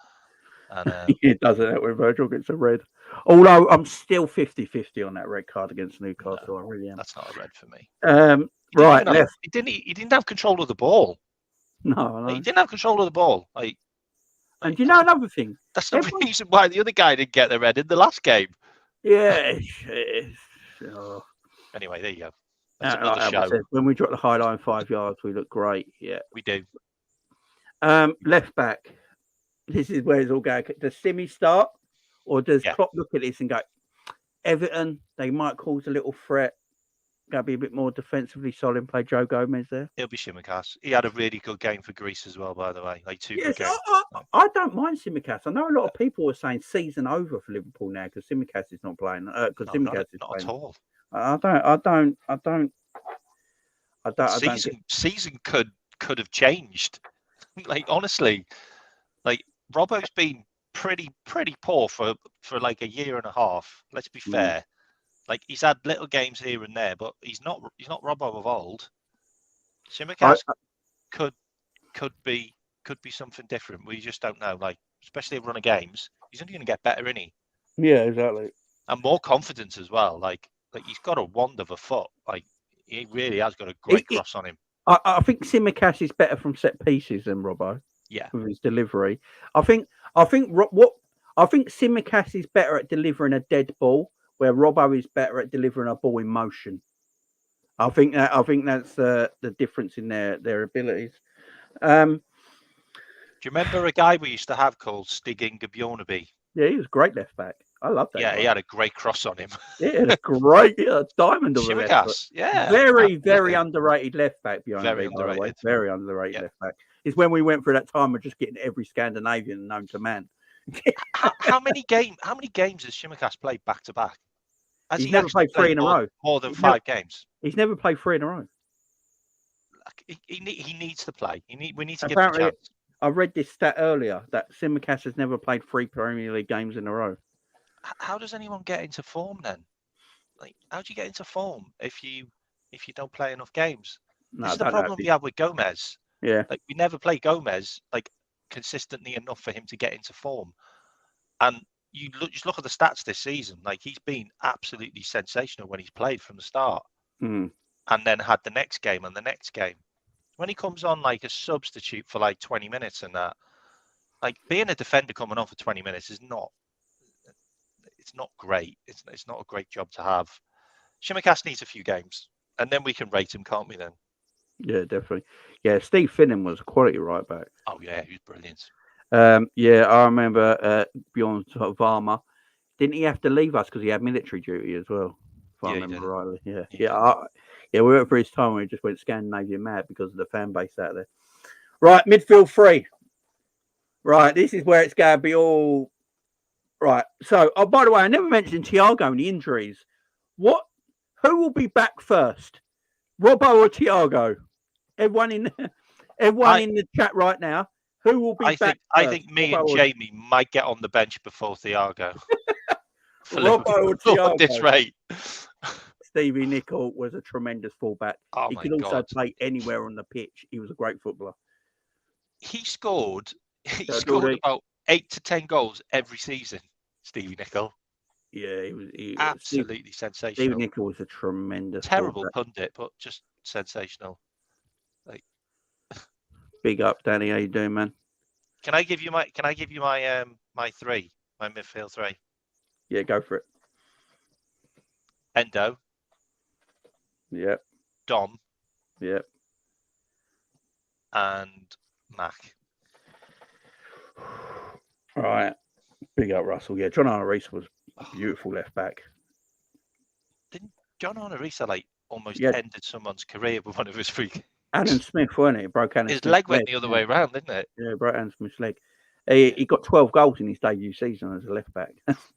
And it does it when Virgil gets a red. Although I'm still 50-50 on that red card against Newcastle. No, I really am. That's not a red for me. Right, left. He didn't have control of the ball. No. He didn't have control of the ball. And you know another thing? That's the reason why the other guy didn't get the red in the last game. Yeah. Anyway, there you go. That's another show. Said, when we drop the high line 5 yards, we look great. Yeah, we do. Left back. This is where it's all going. Does Simi start, or does Klopp look at this and go, Everton? They might cause a little threat. Got to be a bit more defensively solid and play Joe Gomez there. It'll be Tsimikas. He had a really good game for Greece as well, by the way. Like 2 good games. I don't mind Tsimikas. I know a lot of people are saying season over for Liverpool now because Tsimikas is not playing. Because Tsimikas is not playing. At all. I don't. Season could have changed. Like honestly, like Robbo's been pretty poor for like a year and a half. Let's be fair. Like he's had little games here and there, but he's not Robbo of old. Tsimikas could be something different. We just don't know. Like especially a run of games, he's only going to get better, isn't he? Yeah, exactly. And more confidence as well. Like he's got a wand of a foot. Like he really has got a great cross on him. I think Tsimikas is better from set pieces than Robbo. Yeah, with his delivery. I think Tsimikas is better at delivering a dead ball, where Robbo is better at delivering a ball in motion. I think that's the difference in their abilities. Do you remember a guy we used to have called Stig Inge Bjornaby? Yeah, he was great left back. I love that. Yeah, guy. He had a great cross on him. He had a great diamond of a left back. Yeah, very underrated left back. Very underrated left back. It's when we went through that time of just getting every Scandinavian known to man. how many games has Tsimikas played back to back? He's never played 3 in a row. More than 5 games. He's never played 3 in a row. He needs to play. We need to give him a chance. I read this stat earlier that Tsimikas has never played 3 Premier League games in a row. How does anyone get into form then? Like, how do you get into form if you don't play enough games? This is the problem we have with Gomez. Yeah, like we never play Gomez like consistently enough for him to get into form. And just look at the stats this season. Like he's been absolutely sensational when he's played from the start, and then had the next game and the next game. When he comes on like a substitute for like 20 minutes and that, like being a defender coming on for 20 minutes is not. It's not great. It's not a great job to have. Tsimikas needs a few games, and then we can rate him, can't we? Then. Yeah, definitely. Yeah, Steve Finnan was a quality right back. Oh yeah, he was brilliant. Yeah, I remember Bjorn Varma. Didn't he have to leave us because he had military duty as well? If I remember rightly. Yeah. We went for his time when he just went Scandinavian mad because of the fan base out there. Right, midfield 3. Right, this is where it's going to be all. Right. So, by the way, I never mentioned Thiago and the injuries. Who will be back first? Robbo or Thiago? Everyone in the chat right now. Who will be back? I think me and Robbo Jamie might get on the bench before Thiago. For Robbo or Liverpool at this Thiago? rate. Stevie Nicol was a tremendous fullback. Oh He my could also God. play anywhere on the pitch. He was a great footballer. He scored So, Geordie, about 8 to 10 goals every season, Stevie Nicol. yeah, he was Absolutely Stevie sensational. Nicol was a tremendous Terrible fullback. pundit, but just sensational. Big up, Danny. How you doing, man? Can I give you my my three, my midfield three? Yeah, go for it. Endo, Yep, Dom, yep. and Mac. All right. Big up, Russell. Yeah, John Arne Rees was a beautiful left back. Didn't John Arne Rees almost Yeah. ended someone's career with one of his free? Alan Smith, wasn't it? It broke Alan His Smith's leg went the other way around, didn't it? Yeah, broke Alan Smith's leg. He got 12 goals in his debut season as a left back.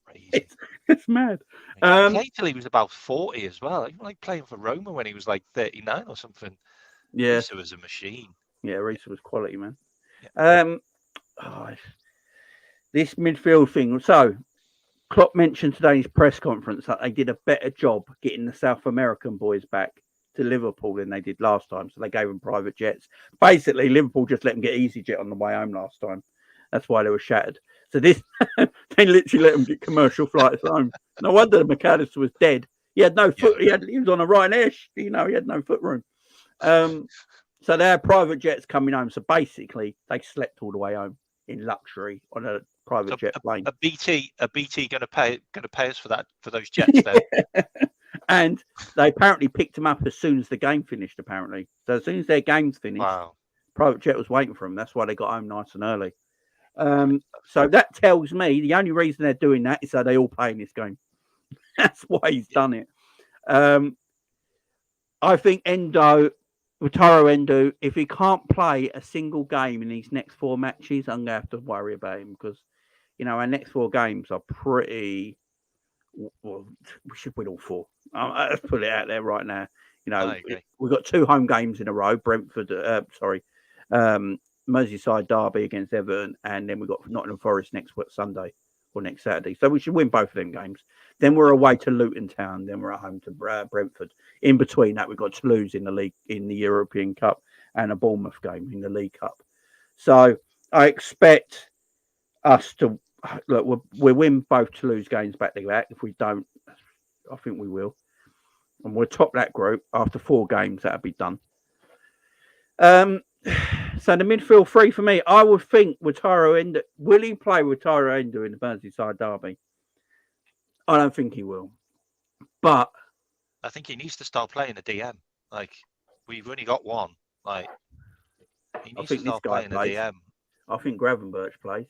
Crazy. It's mad. He played till he was about 40 as well. He was like playing for Roma when he was like 39 or something. Yeah. Rees was a machine. Yeah, Rees was quality, man. Yeah. This midfield thing. So, Klopp mentioned today in his press conference that they did a better job getting the South American boys back to Liverpool than they did last time. So they gave them private jets. Basically, Liverpool just let them get EasyJet on the way home last time. That's why they were shattered. So this, they literally let them get commercial flights home. No wonder McAllister was dead. He had no foot. Yeah. He was on a Ryanair. He had no foot room. So they had private jets coming home. So basically, they slept all the way home in luxury on a private jet plane. A BT going to pay us for those jets then. And they apparently picked them up as soon as the game finished. Apparently, so as soon as their games finished, private jet was waiting for them. That's why they got home nice and early. So that tells me the only reason they're doing that is so they all play in this game. That's why he's done it. I think Wataru Endo, if he can't play a single game in these next 4 matches, I'm going to have to worry about him because, our next 4 games are pretty. Well, we should win all 4. Let's put it out there right now. We've got 2 home games in a row. Merseyside Derby against Everton, and then we've got Nottingham Forest next Sunday or next Saturday. So we should win both of them games. Then we're away to Luton Town. Then we're at home to Brentford. In between that, we've got Toulouse in the league, in the European Cup, and a Bournemouth game in the League Cup. So I expect us to look. We'll win both Toulouse games back to back. If we don't, I think we will, and we'll top that group after 4 games. That'll be done. So the midfield 3 for me, I would think Wataru Endo. Will he play Wataru Endo in the Merseyside Derby? I don't think he will. But I think he needs to start playing the DM. Like, we've only got one. Like, he needs to start playing the DM. I think Gravenberch plays.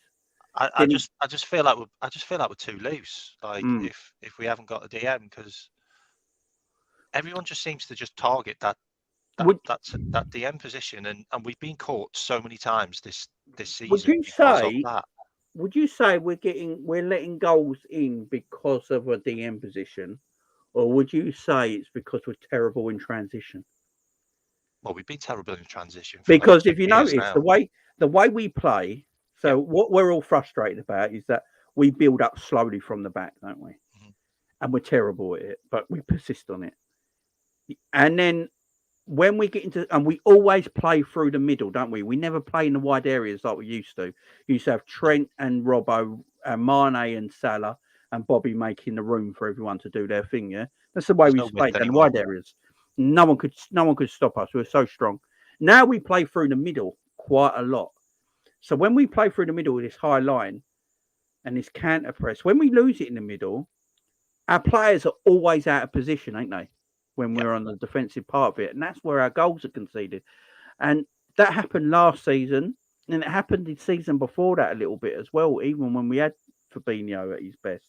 I just feel like we're too loose. Like, if we haven't got a DM, because everyone just seems to just target that DM position, and we've been caught so many times this season. Would you say we're letting goals in because of a DM position, or would you say it's because we're terrible in transition? Well, we've been terrible in transition because if you notice the way we play. So what we're all frustrated about is that we build up slowly from the back, don't we? Mm-hmm. And we're terrible at it, but we persist on it. And then when we get into, and we always play through the middle, don't we? We never play in the wide areas like we used to. You used to have Trent and Robbo, and Mane and Salah and Bobby making the room for everyone to do their thing. Yeah, that's the way we played in the wide areas. No one could stop us. We were so strong. Now we play through the middle quite a lot. So when we play through the middle with this high line and this counter press, when we lose it in the middle, our players are always out of position, ain't they? When we're on the defensive part of it. And that's where our goals are conceded. And that happened last season. And it happened the season before that a little bit as well, even when we had Fabinho at his best.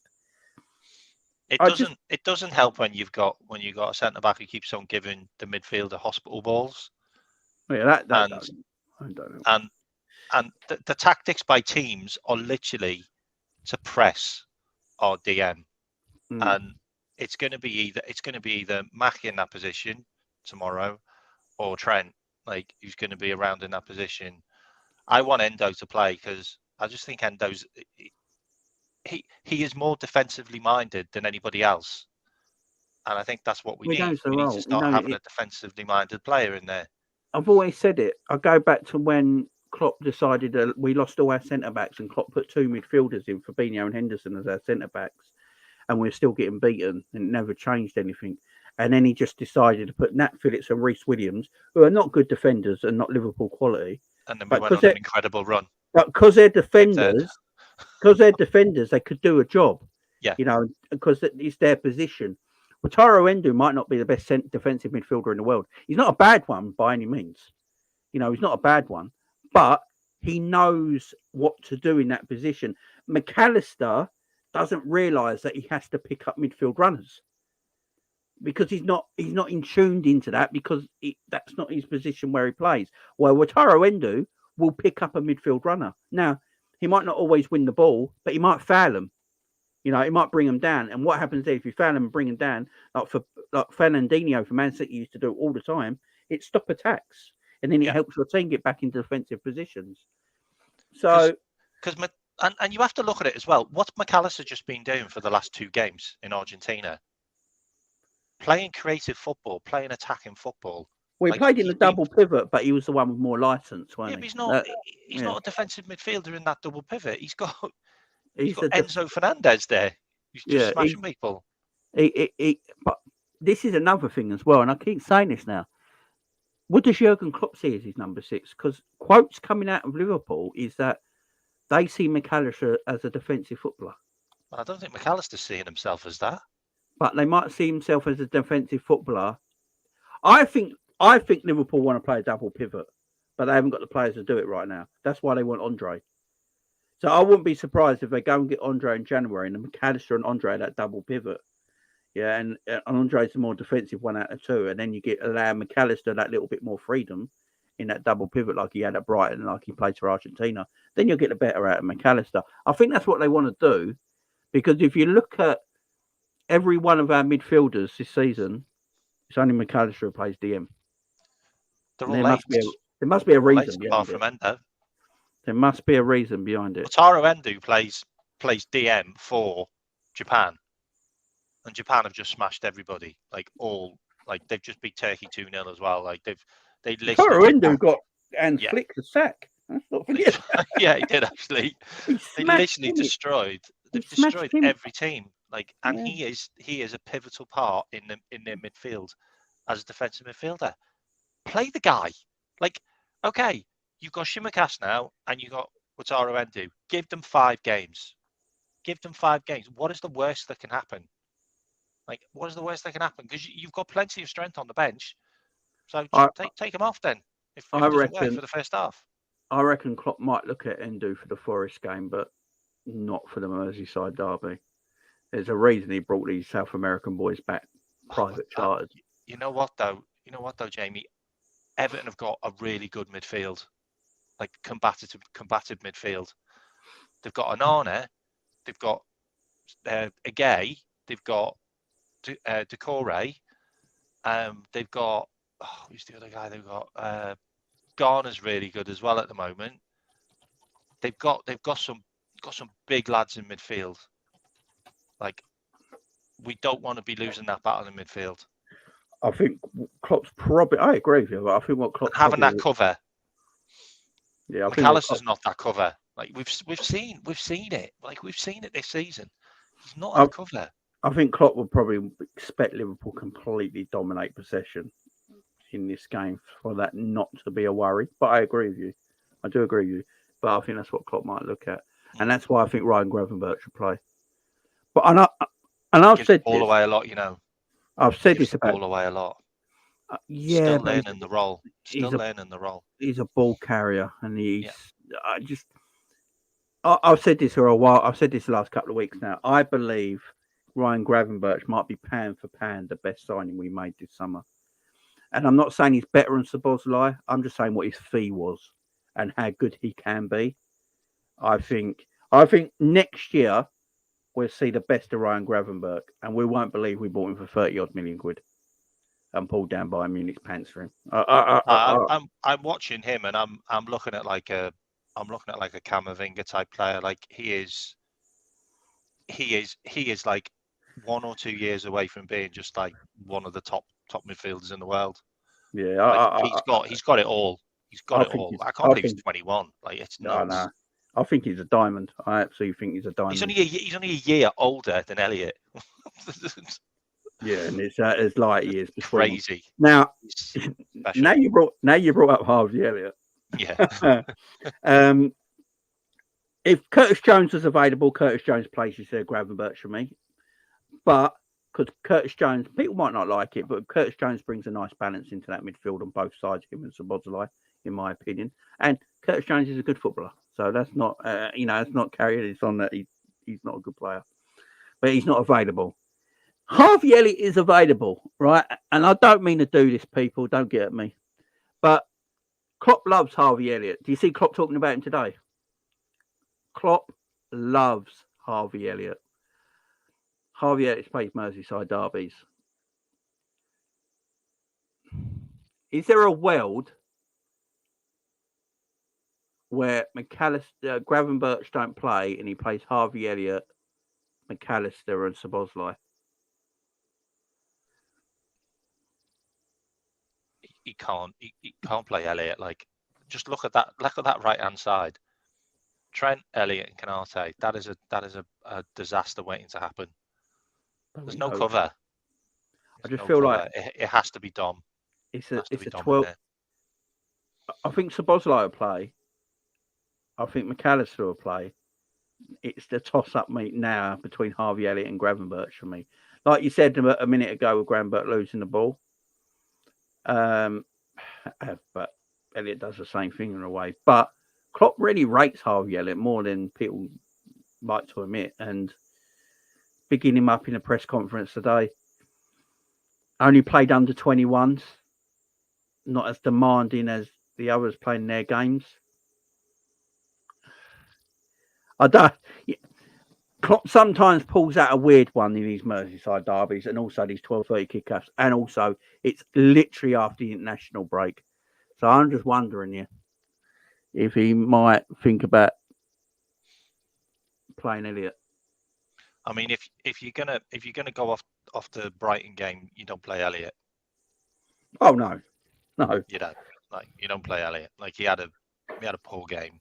It doesn't help when you've got a centre back who keeps on giving the midfielder hospital balls. Yeah, I don't know. And the tactics by teams are literally to press our DM, and it's going to be either Mac in that position tomorrow, or Trent, like, who's going to be around in that position, I want Endo to play because I just think Endo's he is more defensively minded than anybody else, and I think that's what we He need. knows the We need role. to start having a defensively minded player in there. I've always said it. I go back to when Klopp decided we lost all our centre backs, and Klopp put 2 midfielders in, Fabinho and Henderson, as our centre backs, and we're still getting beaten, and it never changed anything. And then he just decided to put Nat Phillips and Reece Williams, who are not good defenders and not Liverpool quality. And then we went on an incredible run. But because they're defenders, they could do a job. Yeah. You know, because it's their position. Wataru Endo might not be the best defensive midfielder in the world. He's not a bad one by any means. You know, he's not a bad one, but he knows what to do in that position. McAllister doesn't realise that he has to pick up midfield runners because he's not in tuned into that because that's not his position where he plays. Well, Wataru Endo will pick up a midfield runner. Now, he might not always win the ball, but he might foul them. You know, he might bring them down. And what happens there if you foul them and bring them down, like Fernandinho for Man City used to do all the time, it stop attacks. And then it helps your team get back into defensive positions. So, and you have to look at it as well. What's McAllister just been doing for the last 2 games in Argentina? Playing creative football, playing attacking football. Well, he played in the double pivot, but he was the one with more license, wasn't he? But he's not a defensive midfielder in that double pivot. He's got Enzo Fernandez there. He's just smashing people. But this is another thing as well, and I keep saying this now. What does Jurgen Klopp see as his number 6? Because quotes coming out of Liverpool is that they see McAllister as a defensive footballer. Well, I don't think McAllister's seeing himself as that. But they might see himself as a defensive footballer. I think Liverpool want to play a double pivot, but they haven't got the players to do it right now. That's why they want Andre. So I wouldn't be surprised if they go and get Andre in January and McAllister and Andre that double pivot. Yeah, and Andre's the more defensive one out of 2, and then you allow McAllister that little bit more freedom in that double pivot like he had at Brighton, like he played for Argentina. Then you'll get the better out of McAllister. I think that's what they want to do, because if you look at every one of our midfielders this season, it's only McAllister who plays DM. There must be a reason behind it. There must be a reason behind it. Wataru Endo plays DM for Japan. And Japan have just smashed everybody. They've just beat Turkey 2-0 as well. They Wataru Endo got Flick the sack. Let's not forget. Yeah, he did actually. They literally destroyed. They've destroyed every team. And he is a pivotal part in their midfield as a defensive midfielder. Play the guy. Okay, you've got Tsimikas now, and you got Wataru Endo. Give them 5 games. What is the worst that can happen? What is the worst that can happen? Because you've got plenty of strength on the bench. So take him off then. If it doesn't work for the first half. I reckon Klopp might look at Endo for the Forest game, but not for the Merseyside Derby. There's a reason he brought these South American boys back, private charters. You know what though, Jamie? Everton have got a really good midfield, combative midfield. They've got Onana, they've got Agay, they've got Decore, they've got who's the other guy? They've got Garner's really good as well at the moment. They've got some big lads in midfield. We don't want to be losing that battle in midfield. I think Klopp's probably. I agree with you, but I think what Klopp's having that cover. Yeah, McAllister's not that cover. We've seen it. We've seen it this season. He's not that cover. I think Klopp would probably expect Liverpool completely dominate possession in this game for that not to be a worry. But I agree with you. I do agree with you. But I think that's what Klopp might look at, and that's why I think Ryan Gravenberch should play. But I've said all away a lot, I've said this about all away a lot. Yeah, still learning the role. He's a ball carrier, and I've said this for a while. I've said this the last couple of weeks now. I believe Ryan Gravenberch might be pound for pound the best signing we made this summer. And I'm not saying he's better than Szoboszlai. I'm just saying what his fee was and how good he can be. I think next year we'll see the best of Ryan Gravenberch, and we won't believe we bought him for 30-odd million quid and pulled down Bayern Munich's pants for him. I'm watching him, and I'm looking at I'm looking at like a Camavinga type player. Like he is like 1 or 2 years away from being just like one of the top midfielders in the world. Yeah, Like he's got it all. He's got it all. I can't believe he's 21. Like it's nuts. No. I think he's a diamond. I absolutely think he's a diamond. He's only a year older than Elliot. Yeah, and it's like he is crazy. Now you brought up Harvey Elliott. Yeah. If Curtis Jones was available, Curtis Jones places there Gravenberch for me. But because Curtis Jones, people might not like it, but Curtis Jones brings a nice balance into that midfield on both sides, him and Szoboszlai, in my opinion. And Curtis Jones is a good footballer, so that's not, it's not carried. It's on that he's not a good player, but he's not available. Harvey Elliott is available, right? And I don't mean to do this, people. Don't get at me, but Klopp loves Harvey Elliott. Do you see Klopp talking about him today? Klopp loves Harvey Elliott. Harvey Elliott plays Merseyside derbies. Is there a world where Gravenberch don't play and he plays Harvey Elliott, McAllister and Szoboszlai? He can't play Elliott. Like, just look at that right hand side. Trent, Elliott, and Canate. That is a disaster waiting to happen. There's no cover. I just feel like it has to be Dom. It's a 12. I think Szoboszlai will play. I think McAllister will play. It's the toss-up meet now between Harvey Elliott and Gravenberch for me. Like you said a minute ago with Gravenberch losing the ball. But Elliott does the same thing in a way. But Klopp really rates Harvey Elliott more than people like to admit. And picking him up in a press conference today. Only played under 21s. Not as demanding as the others playing their games. Klopp sometimes pulls out a weird one in these Merseyside derbies and also these 12:30 kickoffs. And also, it's literally after the international break. So I'm just wondering if he might think about playing Elliott. I mean, if you're gonna go off the Brighton game, you don't play Elliott. Oh no, you don't. Like, you don't play Elliott. Like, he had a poor game.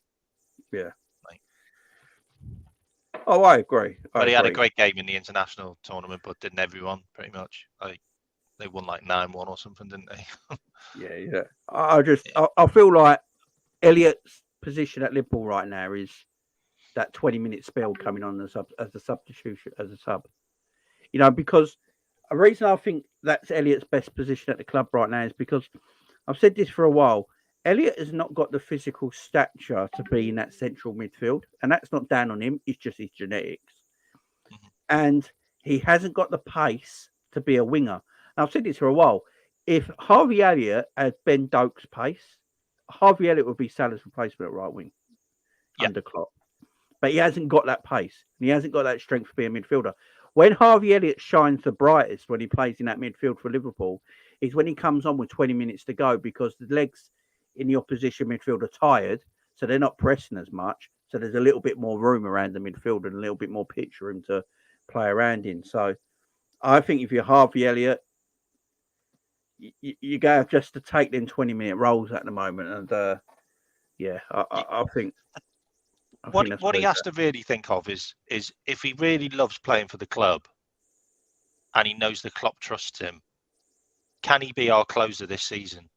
Yeah. Oh, I agree. But he had a great game in the international tournament, but didn't everyone pretty much? Like, they won like 9-1 or something, didn't they? Yeah. I feel like Elliott's position at Liverpool right now is that 20-minute spell coming on as a substitution, as a sub. Because a reason I think that's Elliott's best position at the club right now is because I've said this for a while. Elliott has not got the physical stature to be in that central midfield, and that's not down on him. It's just his genetics. Mm-hmm. And he hasn't got the pace to be a winger. And I've said this for a while. If Harvey Elliott had Ben Doak's pace, Harvey Elliott would be Salah's replacement at right wing under Klopp. But he hasn't got that pace. And he hasn't got that strength for being a midfielder. When Harvey Elliott shines the brightest when he plays in that midfield for Liverpool is when he comes on with 20 minutes to go, because the legs in the opposition midfield are tired, so they're not pressing as much. So there's a little bit more room around the midfield and a little bit more pitch room to play around in. So I think if you're Harvey Elliott, you go just to take them 20-minute rolls at the moment. And I think what he has to really think of is if he really loves playing for the club and he knows the Klopp trusts him, can he be our closer this season?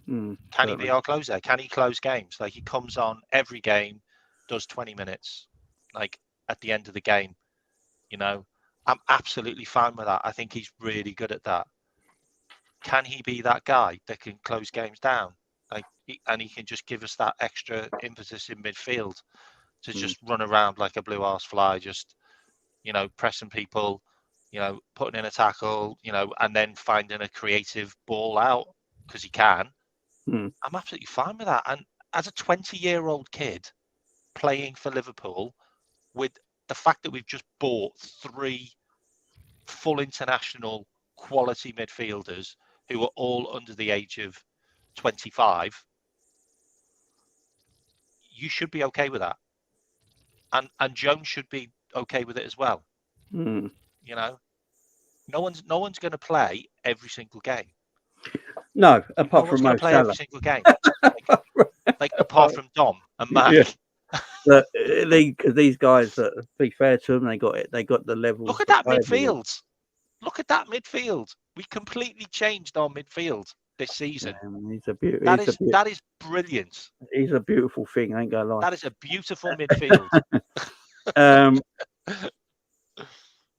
Can he be our closer? Can he close games? Like, he comes on every game, does 20 minutes, like at the end of the game. I'm absolutely fine with that. I think he's really good at that. Can he be that guy that can close games down? And he can just give us that extra emphasis in midfield to just run around like a blue arse fly, just, pressing people, putting in a tackle, and then finding a creative ball out because he can. I'm absolutely fine with that. And as a 20-year-old kid playing for Liverpool, with the fact that we've just bought 3 full international quality midfielders who are all under the age of 25, you should be okay with that, and Jones should be okay with it as well. Mm. You know, no one's going to play every single game. No, apart from Mo play Salah. every single game, like apart from Dom and Mac. Yeah. Look, these guys, to be fair to them, they got it. They got the levels. Look at that midfield. Look at that midfield. We completely changed our midfield this season. That is brilliant. He's a beautiful thing. I ain't gonna lie. That is a beautiful midfield.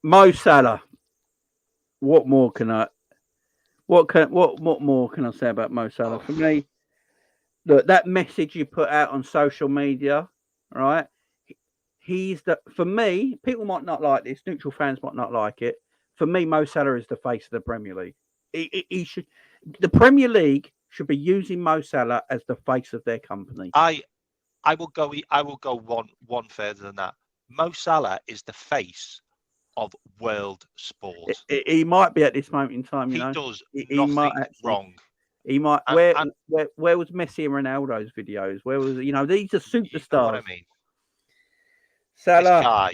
Mo Salah. What more can I say about Mo Salah? For me, look, that message you put out on social media, right? For me, people might not like this, neutral fans might not like it. For me, Mo Salah is the face of the Premier League. The Premier League should be using Mo Salah as the face of their company. I will go one further than that. Mo Salah is the face of world sport. He might be at this moment in time. He know, does he nothing might actually, wrong. He might. Where was Messi and Ronaldo's videos? Where was these are superstars? You know what I mean? Salah.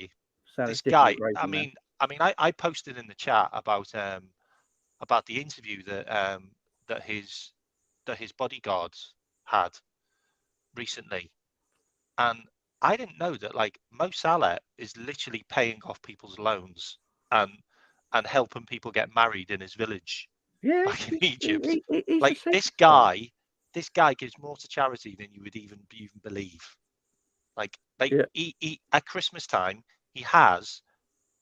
This guy. I mean, I posted in the chat about the interview that his bodyguards had recently, and I didn't know that like Mo Salah is literally paying off people's loans and helping people get married in his village, back in Egypt. Like this guy gives more to charity than you would even believe. He at Christmas time he has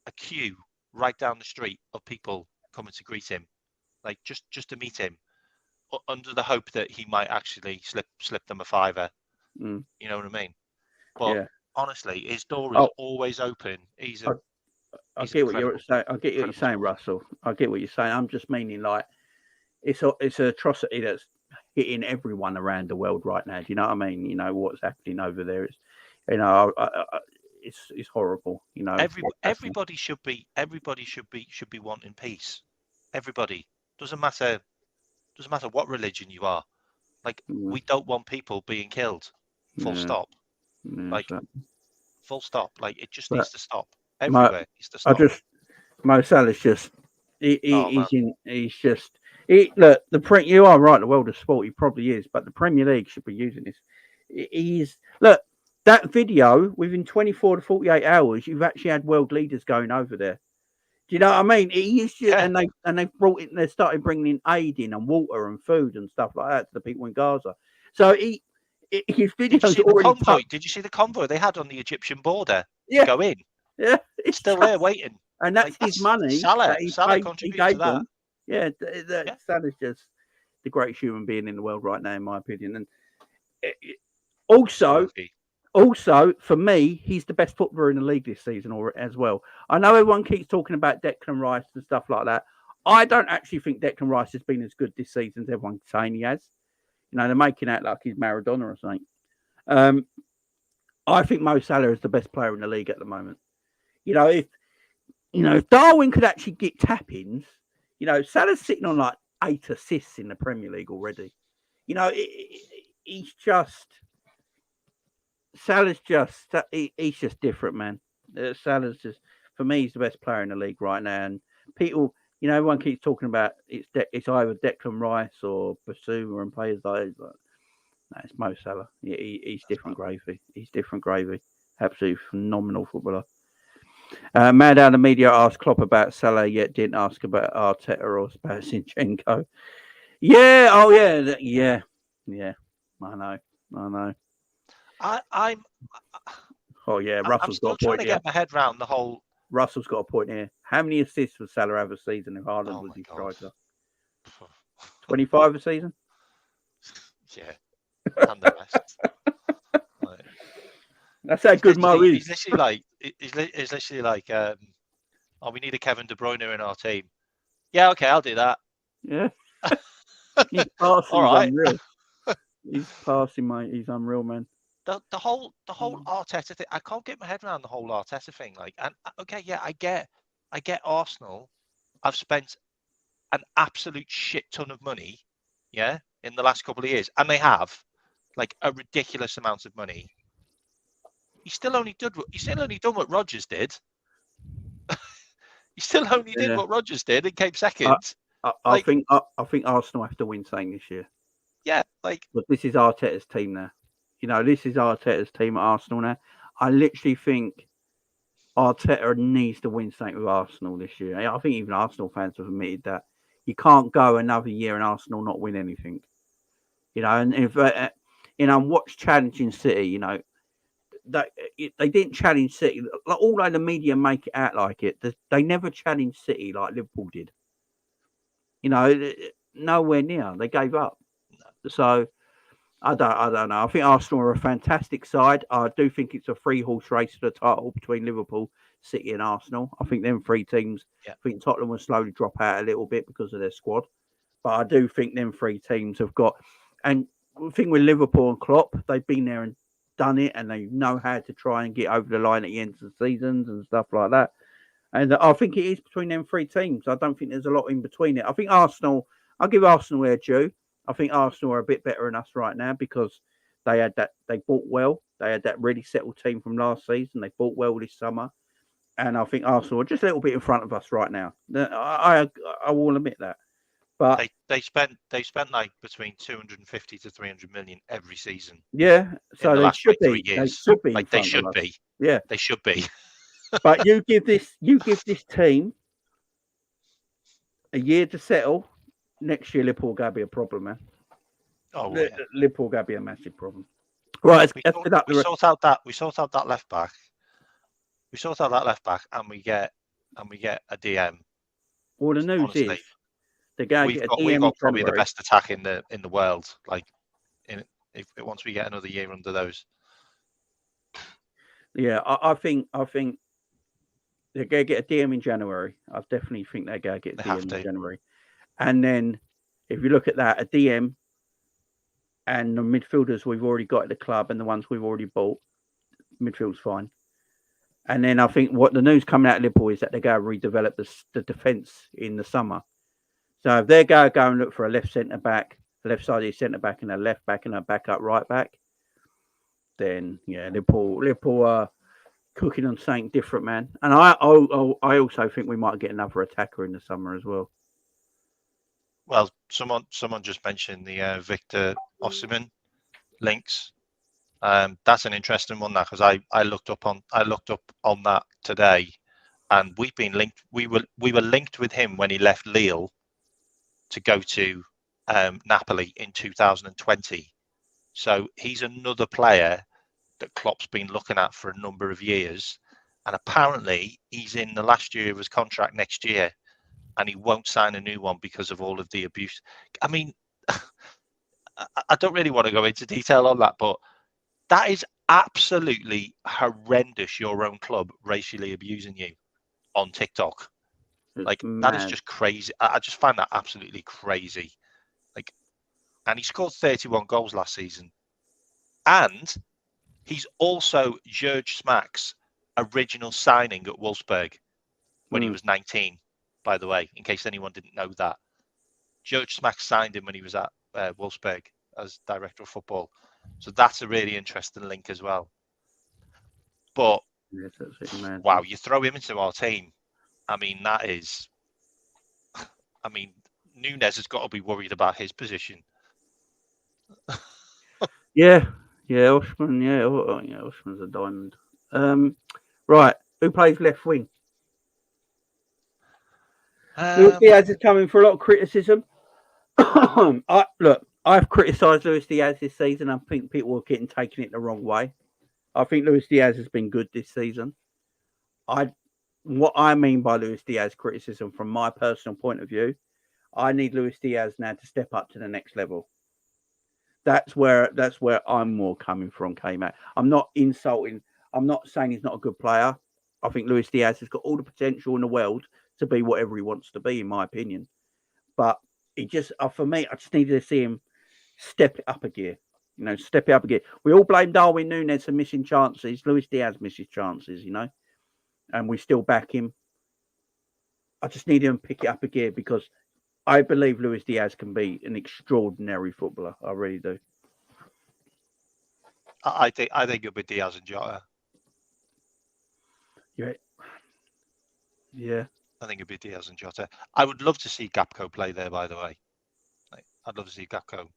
a queue right down the street of people coming to greet him, like just to meet him, under the hope that he might actually slip them a fiver. You know what I mean? But honestly, his door is always open. I get what you're saying. I get what you're saying, Russell. I get what you're saying. I'm just meaning like it's an atrocity that's hitting everyone around the world right now. Do you know what I mean? You know what's happening over there. It's it's horrible. You know, everybody should be wanting peace. Everybody, doesn't matter what religion you are. Like we don't want people being killed. Full stop. Full stop. Like it just needs to stop. Everywhere needs to stop. Mo Salah's just look, you are right, the world of sport, he probably is, but the Premier League should be using this. Look, that video, within 24 to 48 hours, you've actually had world leaders going over there. Do you know what I mean? And they've brought in, they started bringing in aid in and water and food and stuff like that to the people in Gaza. So his videos already. Did you see the convoy they had on the Egyptian border? Yeah. Go in. Yeah. It's still there waiting. And that's his money. Salah contributed to that. Yeah, Salah's just the greatest human being in the world right now, in my opinion. And also, for me, he's the best footballer in the league this season, as well. I know everyone keeps talking about Declan Rice and stuff like that. I don't actually think Declan Rice has been as good this season as everyone's saying he has. You know, they're making out like he's Maradona or something. I think Mo Salah is the best player in the league at the moment. You know, if Darwin could actually get tap-ins, Salah's sitting on like 8 assists in the Premier League already. He's just different, man. Salah's just, for me, he's the best player in the league right now. And people, everyone keeps talking about it's either Declan Rice or Basuma and players like that. No, it's Mo Salah. He's different gravy. He's different gravy. Absolutely phenomenal footballer. Mad out of the media asked Klopp about Salah, yet didn't ask about Arteta or about Zinchenko. Yeah, yeah. I know. Russell's got a point. I'm trying to get my head around the whole. Russell's got a point here. How many assists would Salah have a season if Haaland was his striker? 25 a season. Yeah, and the rest. That's how good Mo is. He's literally like, we need a Kevin De Bruyne in our team. Yeah, okay, I'll do that. Yeah. He's passing. All right. Unreal. He's passing, mate. He's unreal, man. The whole Arteta thing. I can't get my head around the whole Arteta thing. Like, and okay, yeah, I get Arsenal. I've spent an absolute shit ton of money, in the last couple of years, and they have like a ridiculous amount of money. He still only done what Rodgers did. He still only did what Rodgers did and came second. I think Arsenal have to win something this year. Yeah, but this is Arteta's team now. This is Arteta's team at Arsenal now. I literally think Arteta needs to win something with Arsenal this year. I think even Arsenal fans have admitted that you can't go another year and Arsenal not win anything. And if watch challenging City. That they didn't challenge City. Although the media make it out like it, they never challenged City like Liverpool did. Nowhere near. They gave up. So I don't know. I think Arsenal are a fantastic side. I do think it's a 3-horse race for the title between Liverpool, City, and Arsenal. I think them 3 teams. Yeah. I think Tottenham will slowly drop out a little bit because of their squad, but I do think them 3 teams have got. And the thing with Liverpool and Klopp, they've been there and done it, and they know how to try and get over the line at the end of the seasons and stuff like that. And I think it is between them 3 teams. I don't think there's a lot in between it. I think Arsenal. I'll give Arsenal their due. I think Arsenal are a bit better than us right now because they had that. They bought well. They had that really settled team from last season. They bought well this summer, and I think Arsenal are just a little bit in front of us right now. I will admit that. But they spent like between 250 to 300 million every season. Yeah, so the last 3 years. They should be. Like they should be. Yeah, they should be. But you give this team a year to settle. Next year, Liverpool going to be a problem, man. Oh, yeah. Liverpool going to be a massive problem. Right, we sort out that left back. We sort out that left back, and we get a DM. Well, the news is they're going to get a DM. We've got probably the best attack in the world. Like, once we get another year under those. Yeah, I think they're going to get a DM in January. I definitely think they're going to get a DM in January. And then, if you look at that, a DM and the midfielders we've already got at the club and the ones we've already bought, midfield's fine. And then I think what the news coming out of Liverpool is that they're going to redevelop the defence in the summer. So if they're going to go and look for a left centre-back, a left-sided centre-back and a left-back and a backup right-back, then, yeah, Liverpool are cooking on something different, man. And I also think we might get another attacker in the summer as well. Well, someone just mentioned the Victor Osimhen links. That's an interesting one, that, because I looked up on that today, and we've been linked. We were linked with him when he left Lille to go to Napoli in 2020. So he's another player that Klopp's been looking at for a number of years, and apparently he's in the last year of his contract next year, and he won't sign a new one because of all of the abuse. I mean, I don't really want to go into detail on that, but that is absolutely horrendous. Your own club racially abusing you on TikTok. Like, that is just crazy. I just find that absolutely crazy. Like, and he scored 31 goals last season. And he's also Jurgen Smack's original signing at Wolfsburg when he was 19, by the way, in case anyone didn't know that. Jurgen Smack signed him when he was at Wolfsburg as director of football. So that's a really interesting link as well. But, wow, you throw him into our team. I mean, Nunes has got to be worried about his position. Yeah, Osimhen's a diamond. Right, who plays left wing? Luis Diaz is coming for a lot of criticism. I've criticised Luis Diaz this season. I think people are taking it the wrong way. I think Luis Diaz has been good this season. What I mean by Luis Diaz criticism, from my personal point of view, I need Luis Diaz now to step up to the next level. That's where I'm more coming from, K-Mac. I'm not insulting. I'm not saying he's not a good player. I think Luis Diaz has got all the potential in the world to be whatever he wants to be, in my opinion. But for me, I just needed to see him step it up a gear. Step it up a gear. We all blame Darwin Núñez for missing chances. Luis Diaz misses chances, and we still back him. I just need him to pick it up a gear because I believe Luis Diaz can be an extraordinary footballer. I really do. I think it'll be Diaz and Jota. Yeah. I think it'd be Diaz and Jota. I would love to see Gakpo play there, by the way. I'd love to see Gakpo.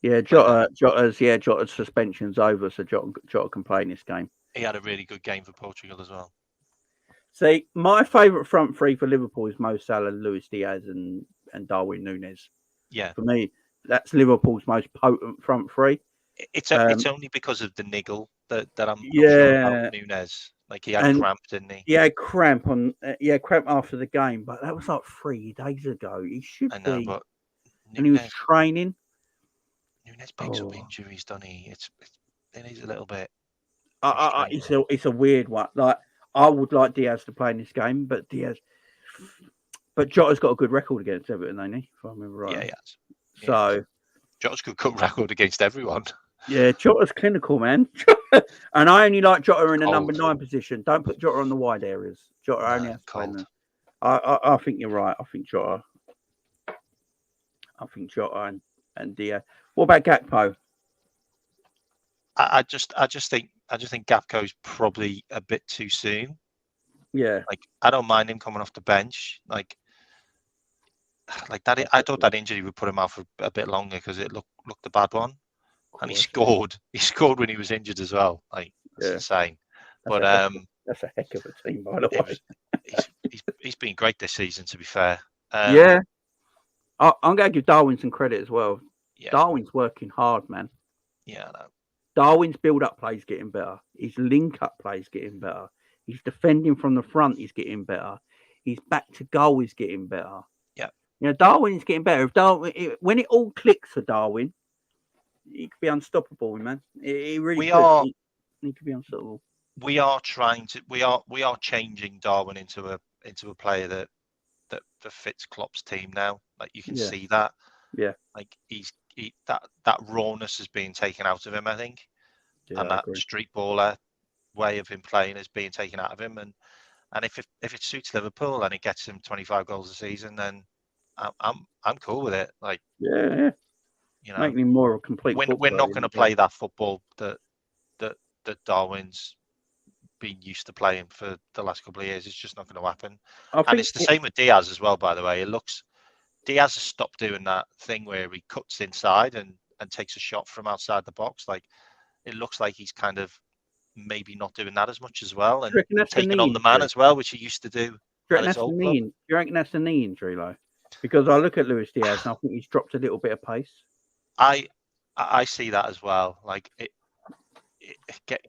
Yeah, Jota's suspension's over, so Jota can play in this game. He had a really good game for Portugal as well. See, my favourite front three for Liverpool is Mo Salah, Luis Diaz, and Darwin Núñez. Yeah. For me, that's Liverpool's most potent front three. It's only because of the niggle that I'm not Yeah. sure about Núñez. Like he had cramp, didn't he? He had cramp after the game, but that was like 3 days ago. He should be. But and he was training. Núñez picks up injuries, doesn't he? It is a little bit. It's a weird one. Like I would like Diaz to play in this game, but Jota's got a good record against Everton, ain't he? If I remember right. Yeah, he has. So Jota's good record against everyone. Yeah, Jota's clinical, man. And I only like Jota in the number 9 position. Don't put Jota on the wide areas. Jota only has to play in the... I think you're right. I think Jota and Diaz. What about Gakpo? I just think Gakpo's probably a bit too soon. Yeah. Like I don't mind him coming off the bench. Like that. I thought that injury would put him out for a bit longer because it looked a bad one. And he scored. He scored when he was injured as well. Like that's insane. That's a heck of a team, by the way. He's been great this season. To be fair. I'm going to give Darwin some credit as well. Yeah. Darwin's working hard, man. Yeah, I know. Darwin's build-up play is getting better. His link-up play is getting better. His defending from the front is getting better. His back to goal is getting better. Yeah. Darwin is getting better. When it all clicks for Darwin, he could be unstoppable, man. He really could. He could be unstoppable. We are changing Darwin into a player that fits Klopp's team now. Like you can see that. Yeah. Like that rawness is being taken out of him, I think. Yeah, and that street baller way of him playing is being taken out of him. And if it suits Liverpool and it gets him 25 goals a season, then I'm cool with it. Like making him more of a complete. We're not going to play that football that Darwin's been used to playing for the last couple of years. It's just not going to happen. And it's the same with Diaz as well, by the way. Diaz has stopped doing that thing where he cuts inside and takes a shot from outside the box. Like it looks like he's kind of maybe not doing that as much as well, and taking on the man as well, which he used to do. Do you reckon that's a knee injury, though? Because I look at Luis Diaz and I think he's dropped a little bit of pace. I see that as well. Like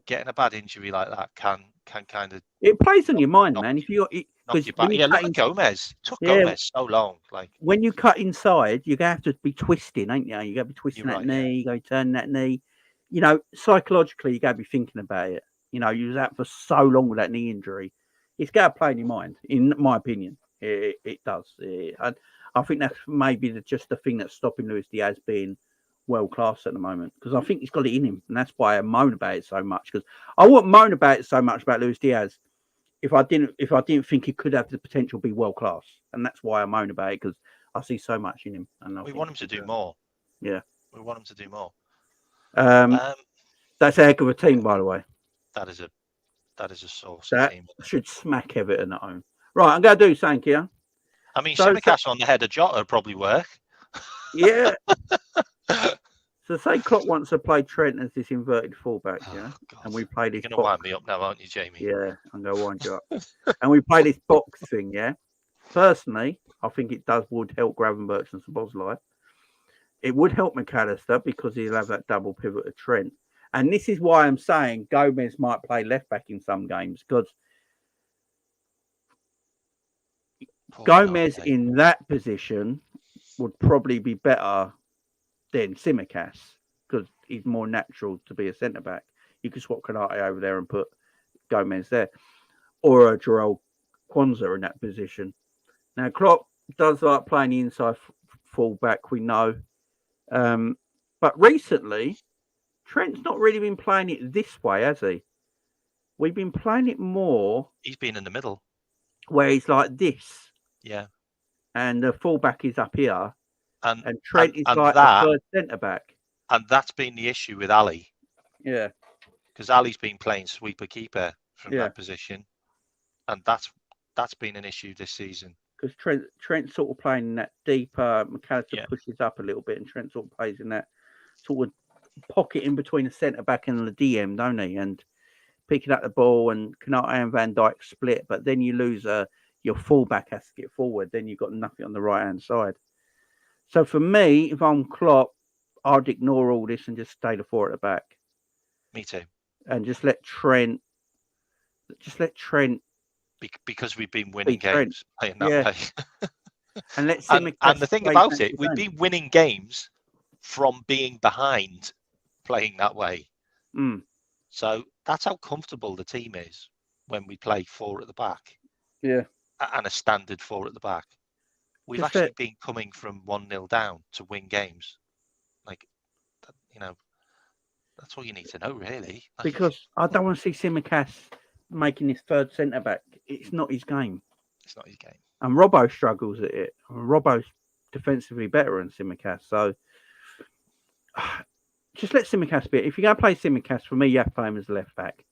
getting a bad injury like that can kind of it plays on your mind, man. If you're look at Gomez. It took Gomez so long. Like when you cut inside, you're gonna have to be twisting, ain't you? You gotta be twisting that knee. You gotta turn that knee. Psychologically, you gotta be thinking about it. You was out for so long with that knee injury. It's gotta play in your mind, in my opinion. It does. I think that's maybe just the thing that's stopping Luis Diaz being world class at the moment, because I think he's got it in him, and that's why I moan about it so much. Because I wouldn't moan about it so much about Luis Diaz if I didn't think he could have the potential to be world class, and that's why I moan about it, because I see so much in him. And we want him to do more. Yeah, we want him to do more. That's a heck of a team, by the way. That is a saucy team. Should smack Everton at home. Right, I'm going to do something here. I mean, Tsimikas on the head of Jota would probably work. Yeah. So say Klopp wants to play Trent as this inverted fullback, and we play this. You're going to wind me up now, aren't you, Jamie? Yeah, I'm going to wind you up. And we play this box thing, yeah. Personally, I think it would help Gravenberch and Szoboszlai. It would help McAllister because he'll have that double pivot of Trent. And this is why I'm saying Gomez might play left back in some games, because Gomez in that position would probably be better than Tsimikas, because he's more natural to be a centre back. You could swap Konate over there and put Gomez there, or a Jarell Kwanzaa in that position. Now Klopp does like playing the inside full back, we know, but recently Trent's not really been playing it this way, has he? We've been playing it more. He's been in the middle, where he's like this. Yeah. And the fullback is up here. And Trent is like the third centre back. And that's been the issue with Ali. Yeah. Because Ali's been playing sweeper keeper from that position. and that's been an issue this season. Because Trent's sort of playing in that deeper. McAllister Yeah. pushes up a little bit, and Trent sort of plays in that sort of pocket in between the centre back and the DM, don't he? And picking up the ball, and Kanate and Van Dijk split, but then you lose your fullback has to get forward. Then you've got nothing on the right hand side. So for me, if I'm Klopp, I'd ignore all this and just stay the 4 at the back. Me too. And just let Trent. Because we've been winning games playing that way. And let's and the thing about it, we've been winning games from being behind, playing that way. Mm. So that's how comfortable the team is when we play 4 at the back. Yeah. And a standard 4 at the back. We've actually been coming from 1-0 down to win games. Like, you know, that's all you need to know, really. Like, because I don't want to see Tsimikas making his 3rd centre back. It's not his game. It's not his game. And Robbo struggles at it. Robbo's defensively better than Tsimikas. So just let Tsimikas be it. If you're going to play Tsimikas, for me, you have to play him as a left back.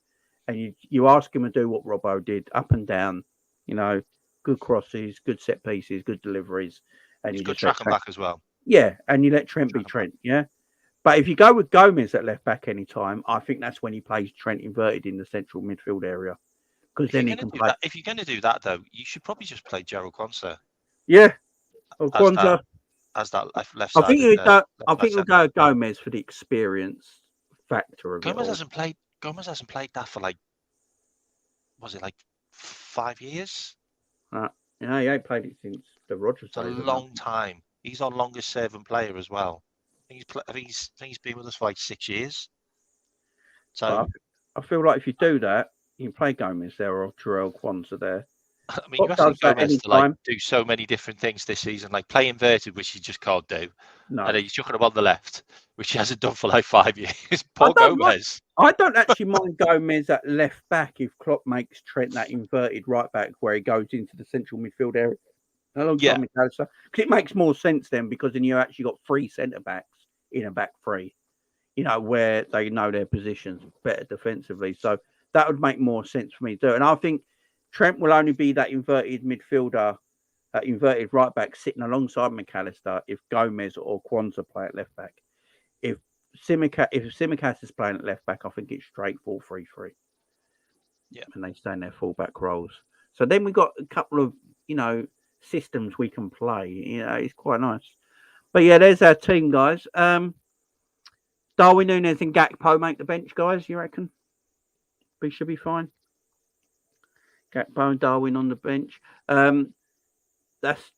And you ask him to do what Robbo did, up and down, good crosses, good set pieces, good deliveries. And He's you good track and back as well. Yeah, and you let Trent be Trent, yeah? But if you go with Gomez at left back anytime, I think that's when he plays Trent inverted in the central midfield area. Because then he can play. If you're going to do that, though, you should probably just play Gerald Kwanzaa. Yeah. Or Kwanzaa. As that left side. I think we'll go Gomez for the experience factor of Gomez hasn't played that for was it 5 years? He ain't played it since the Rodgers days. It's a long time. He's our longest serving player as well. I think he's been with us for 6 years. So I feel like if you do that, you can play Gomez there or Jarell Kwanzaa there. I mean, you asked Gomez to do so many different things this season, like play inverted, which he just can't do. No. And then he's chucking him on the left, which he hasn't done for 5 years. Poor Gomez. I don't actually mind Gomez at left back if Klopp makes Trent that inverted right back where he goes into the central midfield area alongside McAllister. Because it makes more sense then, because then you actually got 3 centre backs in a back 3, where they know their positions better defensively. So that would make more sense for me to do. And I think Trent will only be that inverted midfielder, inverted right back sitting alongside McAllister if Gomez or Kwanzaa play at left back. If Tsimikas is playing at left back, I think it's straight 4-3-3. Yeah. And they stay in their fullback roles. So then we've got a couple of, systems we can play. It's quite nice. But yeah, there's our team, guys. Darwin Núñez and Gakpo make the bench, guys, you reckon? We should be fine. Gakpo and Darwin on the bench. That's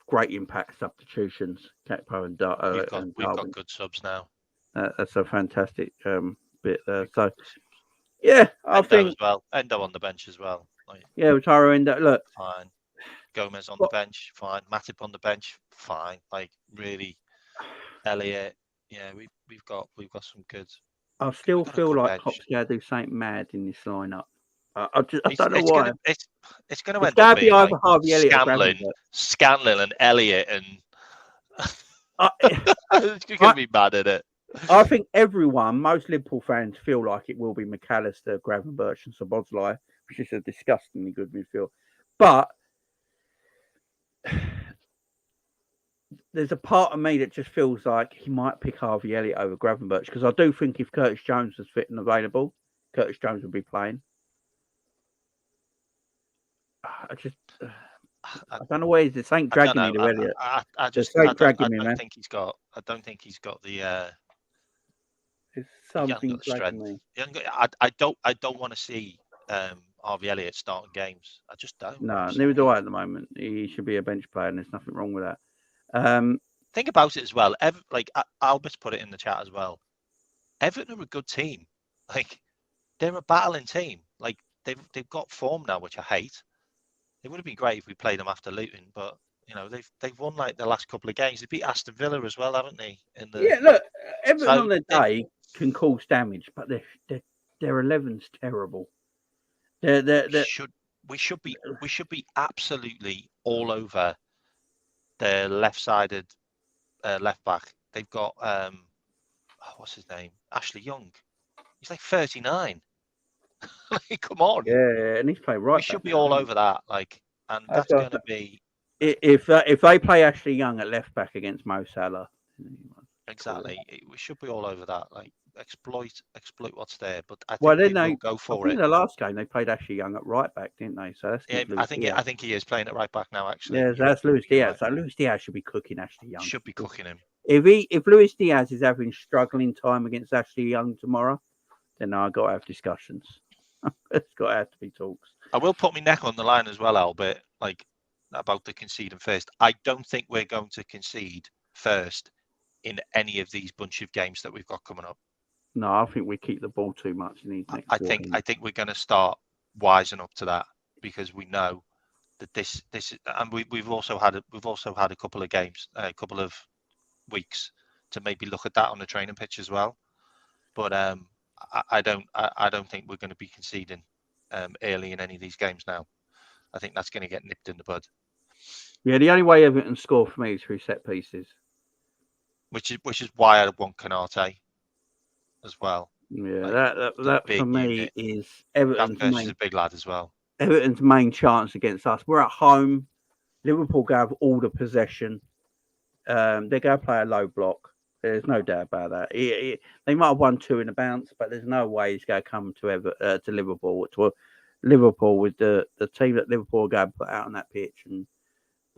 great impact substitutions. Gakpo and Darwin. We've got good subs now. That's a fantastic bit there. So, yeah, I think as well. Endo on the bench as well. Taro Endo. Look, fine. Gomez on the bench, fine. Matip on the bench, fine. Really, Elliott. Yeah, we've got some good. I still feel like Klopp's going to do something mad in this lineup. I don't know why. It's going to end up being either Harvey Elliott, Scanlon, and Elliott, and it's going to be mad at it. I think most Liverpool fans feel like it will be McAllister, Gravenberch, and Szoboszlai, which is a disgustingly good midfield. But there's a part of me that just feels like he might pick Harvey Elliott over Gravenberch, because I do think if Curtis Jones was fit and available, Curtis Jones would be playing. I don't know where he's this ain't dragging me to Elliott. I don't think he's got the it's something dragging me. I don't want to see Harvey Elliott starting games. I just don't. No, neither do I at the moment. He should be a bench player, and there's nothing wrong with that. Think about it as well. Albert's put it in the chat as well. Everton are a good team. They're a battling team. They've got form now, which I hate. It would have been great if we played them after Luton, but they've won the last couple of games. They beat Aston Villa as well, haven't they? Look, Everton on the day can cause damage, but their 11's terrible. We should be absolutely all over their left-sided left back. They've got what's his name? Ashley Young. He's 39. Like, come on. Yeah, and he's playing right. We should be all over that. Like, and that's going to be if they play Ashley Young at left back against Mo Salah. Exactly. We should be all over that. Like, exploit what's there. But I Well, think then we will go for I think it. the last game they played Ashley Young at right back, didn't they? So that's I think he is playing it right back now. Actually, yeah, that's Luis Diaz. So Luis Diaz should be cooking Ashley Young. Should be cooking him. If Luis Diaz is having struggling time against Ashley Young tomorrow, then I got to have discussions. It's got to have to be talks. I will put my neck on the line as well, Albert. Like, about the conceding first. I don't think we're going to concede first in any of these bunch of games that we've got coming up. No, I think we keep the ball too much in these next. I think we're going to start wising up to that, because we know that this and we've also had a couple of games, a couple of weeks to maybe look at that on the training pitch as well. But I don't think we're going to be conceding early in any of these games now. I think that's going to get nipped in the bud. Yeah, the only way Everton score for me is through set pieces. Which is why I want Canate as well. Yeah, like, that for me is Everton's main. A big lad as well. Everton's main chance against us. We're at home. Liverpool go have all the possession. They're going to play a low block. There's no doubt about that. They might have won 2 in a bounce, but there's no way he's going to come to Liverpool. To Liverpool with the team that Liverpool are going to put out on that pitch and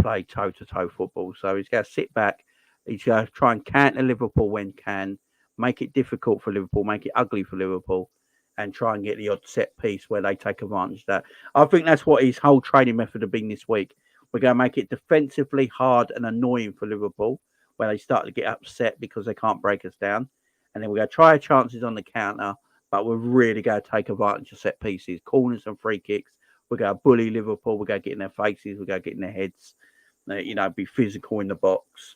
play toe-to-toe football. So he's going to sit back. He's going to try and counter Liverpool when can, make it difficult for Liverpool, make it ugly for Liverpool, and try and get the odd set piece where they take advantage of that. I think that's what his whole training method has been this week. We're going to make it defensively hard and annoying for Liverpool, where they start to get upset because they can't break us down. And then we're going to try our chances on the counter, but we're really going to take advantage of set pieces, corners and free kicks. We're going to bully Liverpool. We're going to get in their faces. We're going to get in their heads, be physical in the box.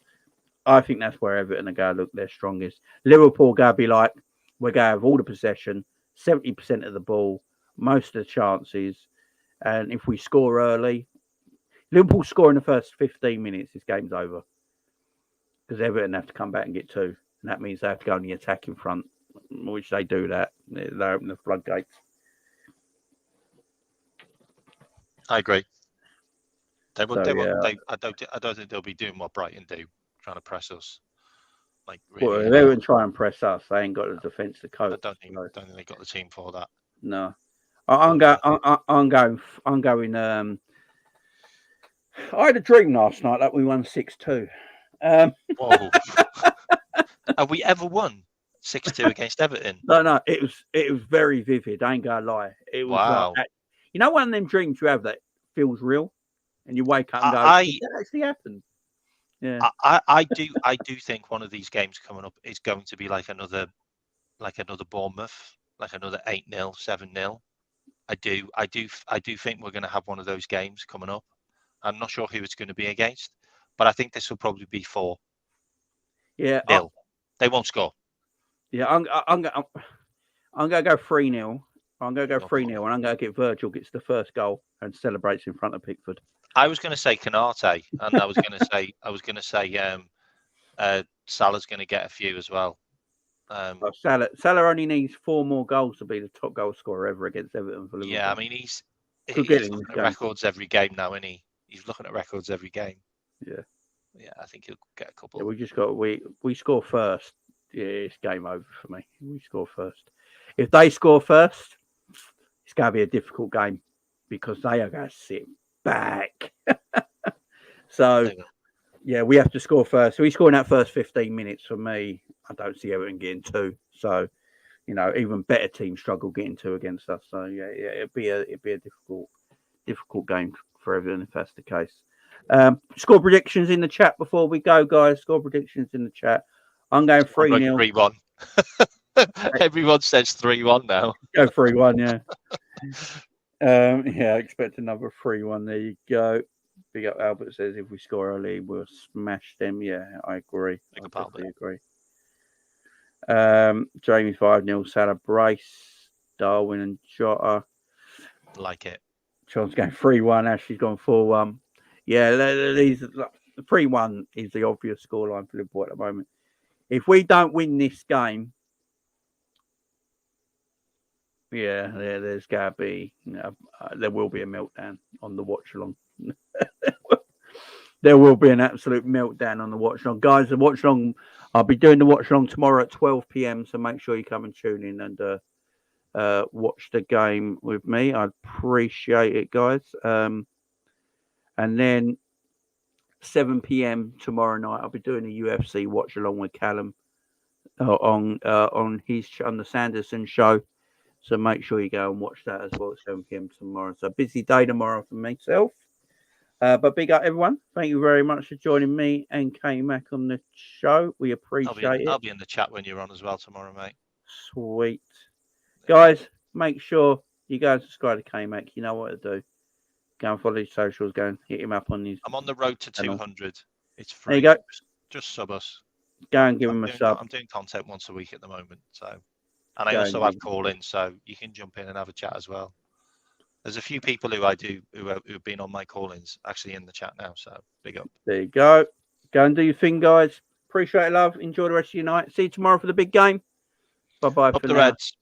I think that's where Everton are going to look their strongest. Liverpool are going to be like, we're going to have all the possession, 70% of the ball, most of the chances. And if we score early, Liverpool score in the first 15 minutes, this game's over. Because Everton have to come back and get 2. And that means they have to go on the attack in front, which they do that. They open the floodgates. I agree. I don't think they'll be doing what Brighton do, trying to press us. Like, really, well, if they would try and press us, they ain't got the defence to cope. I don't think they got the team for that. No. I'm going. I had a dream last night that we won 6-2. Whoa. Have we ever won 6-2 against Everton? No. It was very vivid. I ain't gonna lie. It was wow. One of them dreams you have that feels real, and you wake up and go, "That actually happened." Yeah. I do think one of these games coming up is going to be like another Bournemouth, like another 8-0, 7-0. I do think we're going to have one of those games coming up. I'm not sure who it's going to be against, but I think this will probably be 4. Yeah. Nil. They won't score. Yeah, I'm going to go 3-0. I'm going to go 3-0, and I'm going to get Virgil gets the first goal and celebrates in front of Pickford. I was going to say Canate, and I was going to say Salah's going to get a few as well. Salah only needs 4 more goals to be the top goal scorer ever against Everton for Liverpool. Yeah, I mean he's looking at records every game now, isn't he? He's looking at records every game. Yeah, I think he'll get a couple. Yeah, we just got we score first. Yeah, it's game over for me. We score first. If they score first, it's going to be a difficult game because they are going to sit back. So, yeah, we have to score first. So we score in that first 15 minutes. For me, I don't see Everton getting 2. So, even better teams struggle getting 2 against us. So, yeah, it'd be a difficult game for Everton if that's the case. Score predictions in the chat before we go, guys. Score predictions in the chat. I'm going 3-0. 3-1. Everyone says 3-1 now. Go 3-1, yeah. I expect another 3-1. There you go. Big up Albert says if we score early, we'll smash them. Yeah, I agree. I definitely agree. Jamie 5-0, Salah Brace, Darwin and Jota. Like it. Sean's going 3-1. Ashley's gone 4-1. Yeah, the 3-1 is the obvious scoreline for Liverpool at the moment. If we don't win this game, Yeah, there's going to be, there will be a meltdown on the watch along. There will be an absolute meltdown on the watch along. Guys, the watch along, I'll be doing the watch along tomorrow at 12 p.m. So make sure you come and tune in and watch the game with me. I appreciate it, guys. And then 7 p.m. tomorrow night, I'll be doing a UFC watch along with Callum on the Sanderson show. So make sure you go and watch that as well at 7 p.m. tomorrow. So busy day tomorrow for myself. But big up everyone. Thank you very much for joining me and K-Mac on the show. We appreciate it. I'll be in the chat when you're on as well tomorrow, mate. Sweet. Guys, make sure you go and subscribe to K-Mac. You know what to do. Go and follow his socials. Go and hit him up on his. I'm on the road to 200. It's free. There you go. Just sub us. Go and give him a sub. I'm doing content once a week at the moment. So, and I also have call-ins, so you can jump in and have a chat as well. There's a few people who've been on my call-ins actually in the chat now. So big up. There you go. Go and do your thing, guys. Appreciate it, love. Enjoy the rest of your night. See you tomorrow for the big game. Bye-bye for now. Reds.